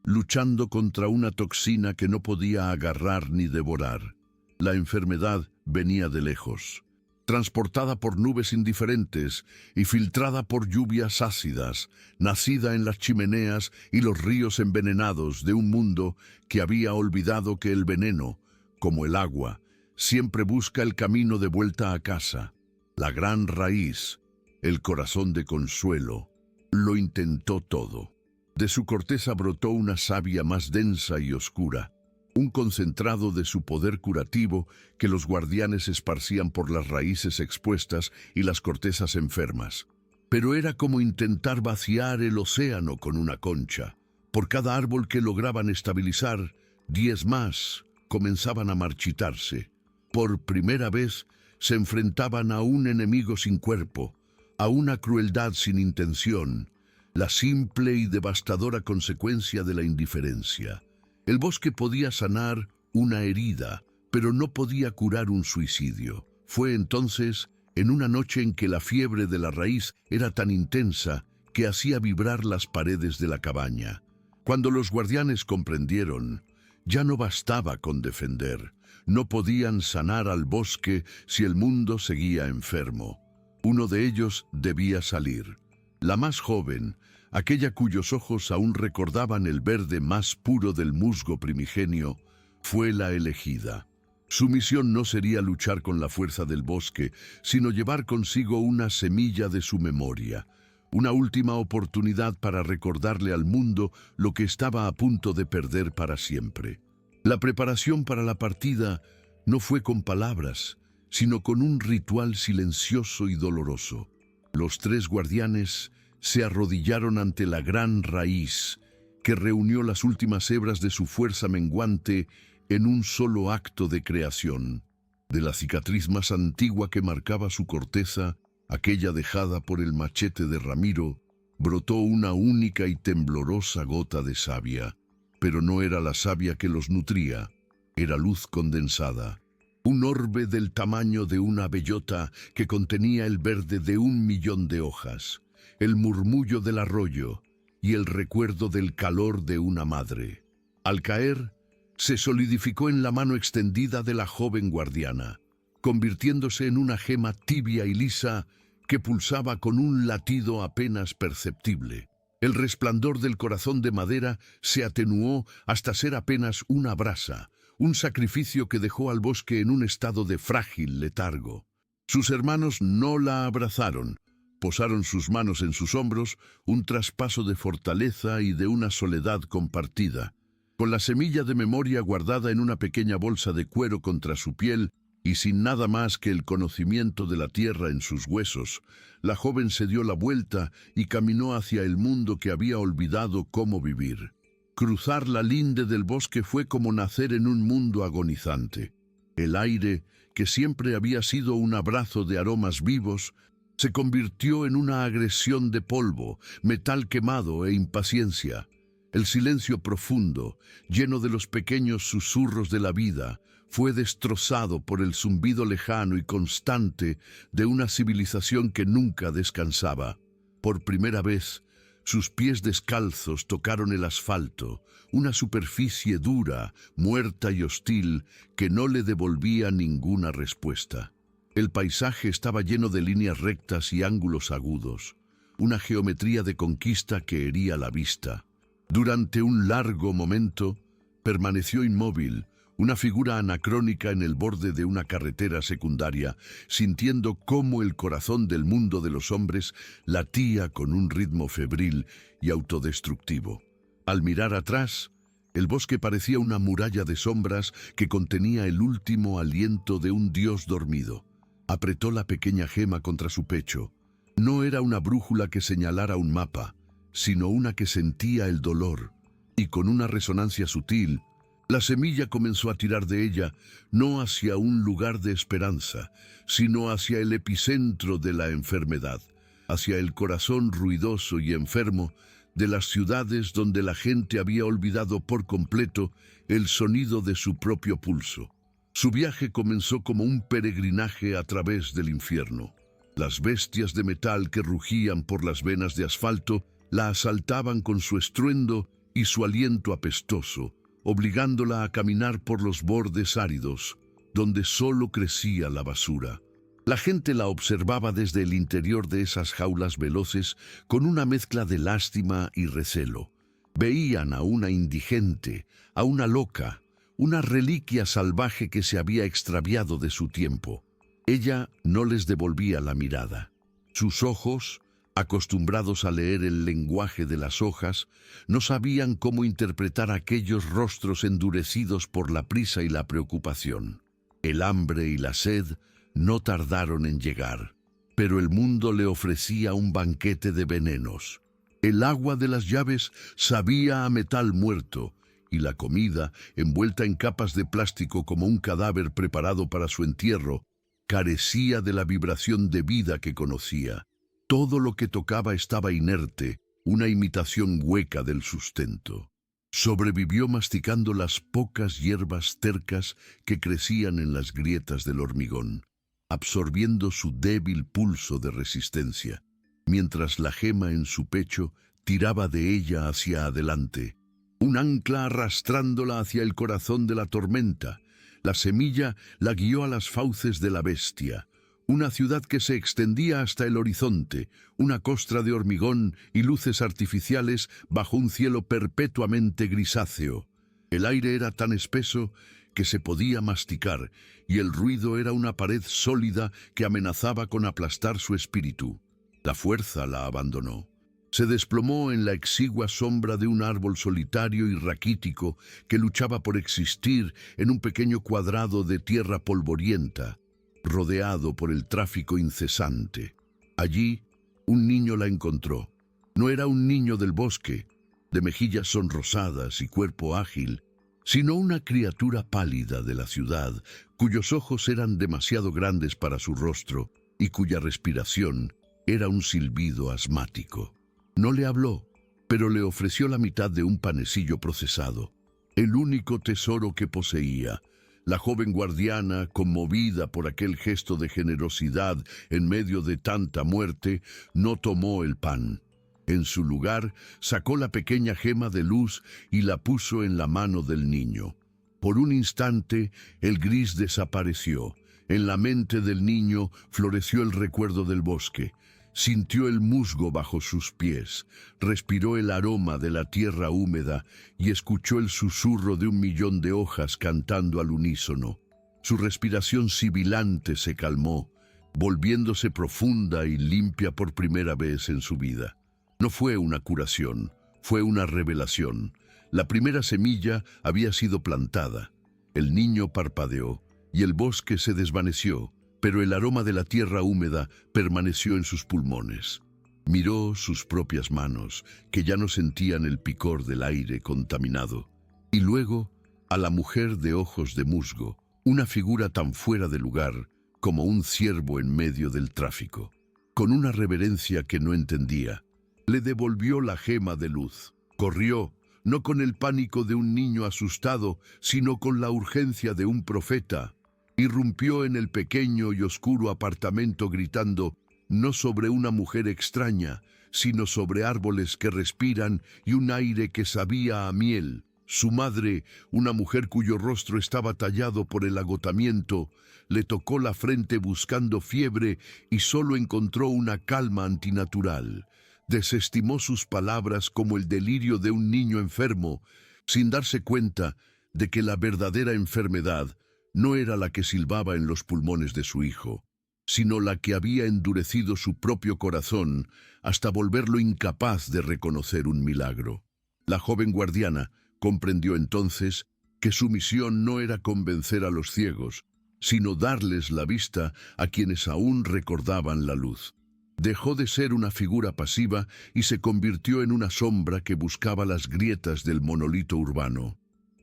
luchando contra una toxina que no podía agarrar ni devorar. La enfermedad venía de lejos, transportada por nubes indiferentes y filtrada por lluvias ácidas, nacida en las chimeneas y los ríos envenenados de un mundo que había olvidado que el veneno, como el agua, siempre busca el camino de vuelta a casa. La gran raíz, el corazón de consuelo, lo intentó todo. De su corteza brotó una savia más densa y oscura. un concentrado de su poder curativo que los guardianes esparcían por las raíces expuestas y las cortezas enfermas. Pero era como intentar vaciar el océano con una concha. Por cada árbol que lograban estabilizar, 10 más comenzaban a marchitarse. Por primera vez se enfrentaban a un enemigo sin cuerpo, a una crueldad sin intención, la simple y devastadora consecuencia de la indiferencia. El bosque podía sanar una herida, pero no podía curar un suicidio. Fue entonces, en una noche en que la fiebre de la raíz era tan intensa que hacía vibrar las paredes de la cabaña. Cuando los guardianes comprendieron, ya no bastaba con defender. No podían sanar al bosque si el mundo seguía enfermo. Uno de ellos debía salir. La más joven, aquella cuyos ojos aún recordaban el verde más puro del musgo primigenio, fue la elegida. Su misión no sería luchar con la fuerza del bosque, sino llevar consigo una semilla de su memoria, una última oportunidad para recordarle al mundo lo que estaba a punto de perder para siempre. La preparación para la partida no fue con palabras, sino con un ritual silencioso y doloroso. Los 3 guardianes se arrodillaron ante la gran raíz, que reunió las últimas hebras de su fuerza menguante en un solo acto de creación. De la cicatriz más antigua que marcaba su corteza, aquella dejada por el machete de Ramiro, brotó una única y temblorosa gota de savia. Pero no era la savia que los nutría, era luz condensada. Un orbe del tamaño de una bellota que contenía el verde de 1.000.000 de hojas, el murmullo del arroyo y el recuerdo del calor de una madre. Al caer, se solidificó en la mano extendida de la joven guardiana, convirtiéndose en una gema tibia y lisa que pulsaba con un latido apenas perceptible. El resplandor del corazón de madera se atenuó hasta ser apenas una brasa, un sacrificio que dejó al bosque en un estado de frágil letargo. Sus hermanos no la abrazaron, posaron sus manos en sus hombros, un traspaso de fortaleza y de una soledad compartida. Con la semilla de memoria guardada en una pequeña bolsa de cuero contra su piel, y sin nada más que el conocimiento de la tierra en sus huesos, la joven se dio la vuelta y caminó hacia el mundo que había olvidado cómo vivir. Cruzar la linde del bosque fue como nacer en un mundo agonizante. El aire, que siempre había sido un abrazo de aromas vivos, se convirtió en una agresión de polvo, metal quemado e impaciencia. El silencio profundo, lleno de los pequeños susurros de la vida, fue destrozado por el zumbido lejano y constante de una civilización que nunca descansaba. Por primera vez, sus pies descalzos tocaron el asfalto, una superficie dura, muerta y hostil que no le devolvía ninguna respuesta. El paisaje estaba lleno de líneas rectas y ángulos agudos, una geometría de conquista que hería la vista. Durante un largo momento, permaneció inmóvil, una figura anacrónica en el borde de una carretera secundaria, sintiendo cómo el corazón del mundo de los hombres latía con un ritmo febril y autodestructivo. Al mirar atrás, el bosque parecía una muralla de sombras que contenía el último aliento de un dios dormido. Apretó la pequeña gema contra su pecho. No era una brújula que señalara un mapa, sino una que sentía el dolor, y con una resonancia sutil, la semilla comenzó a tirar de ella, no hacia un lugar de esperanza, sino hacia el epicentro de la enfermedad, hacia el corazón ruidoso y enfermo de las ciudades donde la gente había olvidado por completo el sonido de su propio pulso. Su viaje comenzó como un peregrinaje a través del infierno. Las bestias de metal que rugían por las venas de asfalto la asaltaban con su estruendo y su aliento apestoso, obligándola a caminar por los bordes áridos, donde solo crecía la basura. La gente la observaba desde el interior de esas jaulas veloces con una mezcla de lástima y recelo. Veían a una indigente, a una loca, una reliquia salvaje que se había extraviado de su tiempo. Ella no les devolvía la mirada. Sus ojos, Acostumbrados a leer el lenguaje de las hojas, no sabían cómo interpretar aquellos rostros endurecidos por la prisa y la preocupación. El hambre y la sed no tardaron en llegar, pero el mundo le ofrecía un banquete de venenos. El agua de las llaves sabía a metal muerto, y la comida, envuelta en capas de plástico como un cadáver preparado para su entierro, carecía de la vibración de vida que conocía. Todo lo que tocaba estaba inerte, una imitación hueca del sustento. Sobrevivió masticando las pocas hierbas tercas que crecían en las grietas del hormigón, absorbiendo su débil pulso de resistencia, mientras la gema en su pecho tiraba de ella hacia adelante, un ancla arrastrándola hacia el corazón de la tormenta. La semilla la guió a las fauces de la bestia, una ciudad que se extendía hasta el horizonte, una costra de hormigón y luces artificiales bajo un cielo perpetuamente grisáceo. El aire era tan espeso que se podía masticar, y el ruido era una pared sólida que amenazaba con aplastar su espíritu. La fuerza la abandonó. Se desplomó en la exigua sombra de un árbol solitario y raquítico que luchaba por existir en un pequeño cuadrado de tierra polvorienta, rodeado por el tráfico incesante. Allí, un niño la encontró. No era un niño del bosque, de mejillas sonrosadas y cuerpo ágil, sino una criatura pálida de la ciudad, cuyos ojos eran demasiado grandes para su rostro y cuya respiración era un silbido asmático. No le habló, pero le ofreció la mitad de un panecillo procesado, el único tesoro que poseía. La joven guardiana, conmovida por aquel gesto de generosidad en medio de tanta muerte, no tomó el pan. En su lugar, sacó la pequeña gema de luz y la puso en la mano del niño. Por un instante, el gris desapareció. En la mente del niño floreció el recuerdo del bosque. Sintió el musgo bajo sus pies, respiró el aroma de la tierra húmeda y escuchó el susurro de 1.000.000 de hojas cantando al unísono. Su respiración sibilante se calmó, volviéndose profunda y limpia por primera vez en su vida. No fue una curación, fue una revelación. La primera semilla había sido plantada. El niño parpadeó y el bosque se desvaneció, pero el aroma de la tierra húmeda permaneció en sus pulmones. Miró sus propias manos, que ya no sentían el picor del aire contaminado, y luego a la mujer de ojos de musgo, una figura tan fuera de lugar como un ciervo en medio del tráfico. Con una reverencia que no entendía, le devolvió la gema de luz. Corrió, no con el pánico de un niño asustado, sino con la urgencia de un profeta. Irrumpió en el pequeño y oscuro apartamento gritando, no sobre una mujer extraña, sino sobre árboles que respiran y un aire que sabía a miel. Su madre, una mujer cuyo rostro estaba tallado por el agotamiento, le tocó la frente buscando fiebre y solo encontró una calma antinatural. Desestimó sus palabras como el delirio de un niño enfermo, sin darse cuenta de que la verdadera enfermedad no era la que silbaba en los pulmones de su hijo, sino la que había endurecido su propio corazón hasta volverlo incapaz de reconocer un milagro. La joven guardiana comprendió entonces que su misión no era convencer a los ciegos, sino darles la vista a quienes aún recordaban la luz. Dejó de ser una figura pasiva y se convirtió en una sombra que buscaba las grietas del monolito urbano.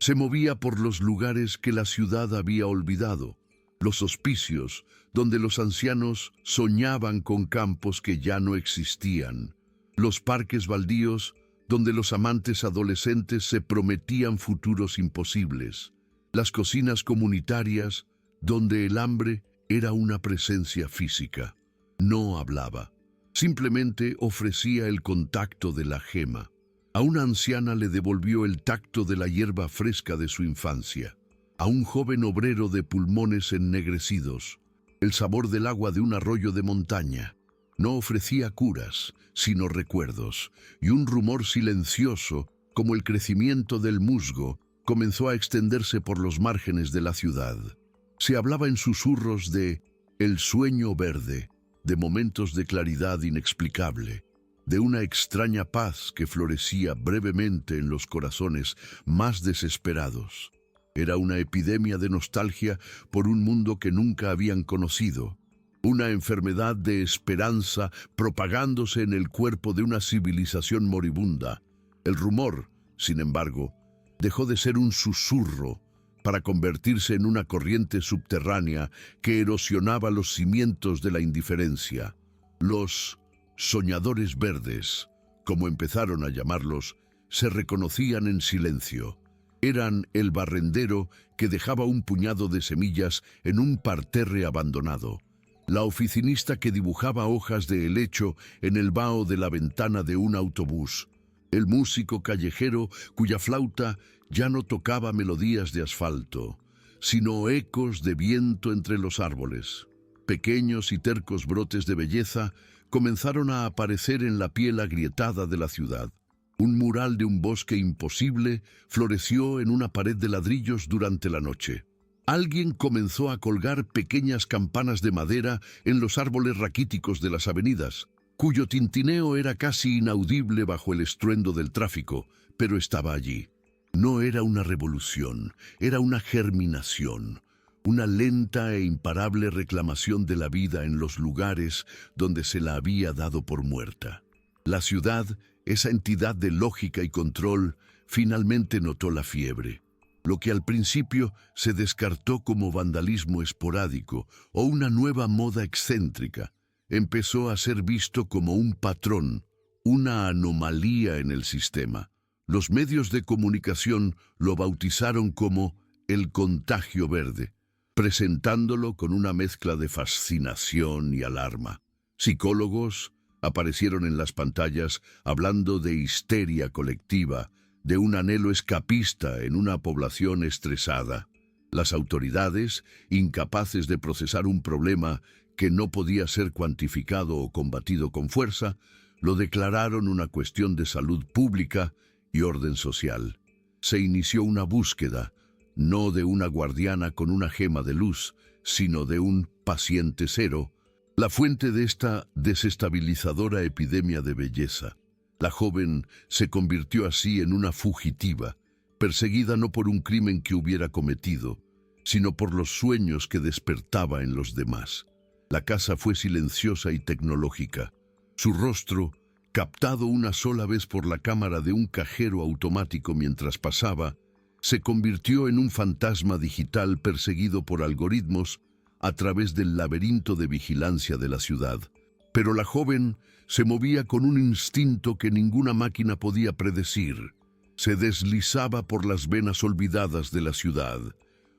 Se movía por los lugares que la ciudad había olvidado, los hospicios, donde los ancianos soñaban con campos que ya no existían, los parques baldíos, donde los amantes adolescentes se prometían futuros imposibles, las cocinas comunitarias, donde el hambre era una presencia física. No hablaba, simplemente ofrecía el contacto de la gema. A una anciana le devolvió el tacto de la hierba fresca de su infancia. A un joven obrero de pulmones ennegrecidos, el sabor del agua de un arroyo de montaña. No ofrecía curas, sino recuerdos, y un rumor silencioso, como el crecimiento del musgo, comenzó a extenderse por los márgenes de la ciudad. Se hablaba en susurros de el sueño verde, de momentos de claridad inexplicable, de una extraña paz que florecía brevemente en los corazones más desesperados. Era una epidemia de nostalgia por un mundo que nunca habían conocido, una enfermedad de esperanza propagándose en el cuerpo de una civilización moribunda. El rumor, sin embargo, dejó de ser un susurro para convertirse en una corriente subterránea que erosionaba los cimientos de la indiferencia. Los soñadores verdes, como empezaron a llamarlos, se reconocían en silencio. Eran el barrendero que dejaba un puñado de semillas en un parterre abandonado, la oficinista que dibujaba hojas de helecho en el vaho de la ventana de un autobús, el músico callejero cuya flauta ya no tocaba melodías de asfalto, sino ecos de viento entre los árboles. Pequeños y tercos brotes de belleza comenzaron a aparecer en la piel agrietada de la ciudad. Un mural de un bosque imposible floreció en una pared de ladrillos durante la noche. Alguien comenzó a colgar pequeñas campanas de madera en los árboles raquíticos de las avenidas, cuyo tintineo era casi inaudible bajo el estruendo del tráfico, pero estaba allí. No era una revolución, era una germinación, una lenta e imparable reclamación de la vida en los lugares donde se la había dado por muerta. La ciudad, esa entidad de lógica y control, finalmente notó la fiebre. Lo que al principio se descartó como vandalismo esporádico o una nueva moda excéntrica, empezó a ser visto como un patrón, una anomalía en el sistema. Los medios de comunicación lo bautizaron como el contagio verde, presentándolo con una mezcla de fascinación y alarma. Psicólogos aparecieron en las pantallas hablando de histeria colectiva, de un anhelo escapista en una población estresada. Las autoridades, incapaces de procesar un problema que no podía ser cuantificado o combatido con fuerza, lo declararon una cuestión de salud pública y orden social. Se inició una búsqueda, no de una guardiana con una gema de luz, sino de un paciente cero, la fuente de esta desestabilizadora epidemia de belleza. La joven se convirtió así en una fugitiva, perseguida no por un crimen que hubiera cometido, sino por los sueños que despertaba en los demás. La casa fue silenciosa y tecnológica. Su rostro, captado una sola vez por la cámara de un cajero automático mientras pasaba, se convirtió en un fantasma digital perseguido por algoritmos a través del laberinto de vigilancia de la ciudad. Pero la joven se movía con un instinto que ninguna máquina podía predecir. Se deslizaba por las venas olvidadas de la ciudad,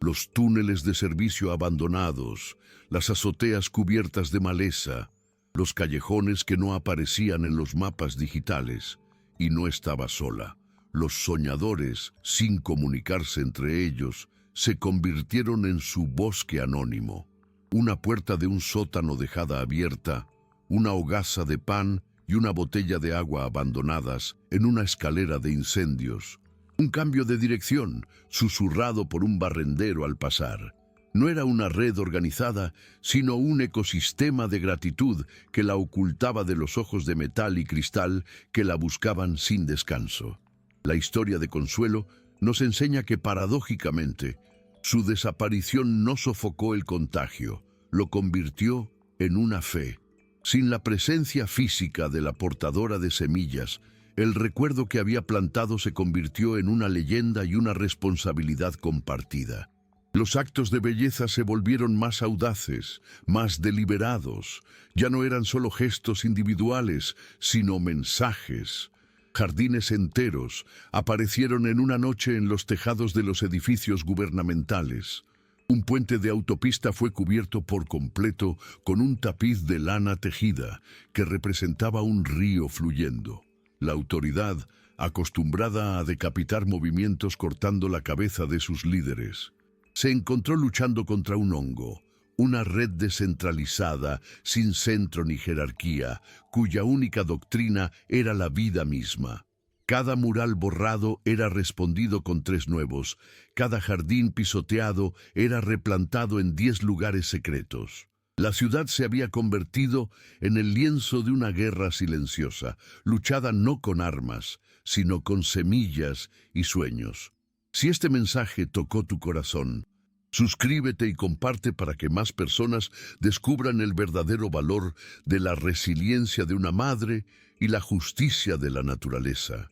los túneles de servicio abandonados, las azoteas cubiertas de maleza, los callejones que no aparecían en los mapas digitales, y no estaba sola. Los soñadores, sin comunicarse entre ellos, se convirtieron en su bosque anónimo. Una puerta de un sótano dejada abierta, una hogaza de pan y una botella de agua abandonadas en una escalera de incendios. Un cambio de dirección, susurrado por un barrendero al pasar. No era una red organizada, sino un ecosistema de gratitud que la ocultaba de los ojos de metal y cristal que la buscaban sin descanso. La historia de Consuelo nos enseña que, paradójicamente, su desaparición no sofocó el contagio, lo convirtió en una fe. Sin la presencia física de la portadora de semillas, el recuerdo que había plantado se convirtió en una leyenda y una responsabilidad compartida. Los actos de belleza se volvieron más audaces, más deliberados. Ya no eran solo gestos individuales, sino mensajes. Jardines enteros aparecieron en una noche en los tejados de los edificios gubernamentales. Un puente de autopista fue cubierto por completo con un tapiz de lana tejida que representaba un río fluyendo. La autoridad, acostumbrada a decapitar movimientos cortando la cabeza de sus líderes, se encontró luchando contra un hongo, una red descentralizada, sin centro ni jerarquía, cuya única doctrina era la vida misma. Cada mural borrado era respondido con 3 nuevos, cada jardín pisoteado era replantado en 10 lugares secretos. La ciudad se había convertido en el lienzo de una guerra silenciosa, luchada no con armas, sino con semillas y sueños. Si este mensaje tocó tu corazón, suscríbete y comparte para que más personas descubran el verdadero valor de la resiliencia de una madre y la justicia de la naturaleza.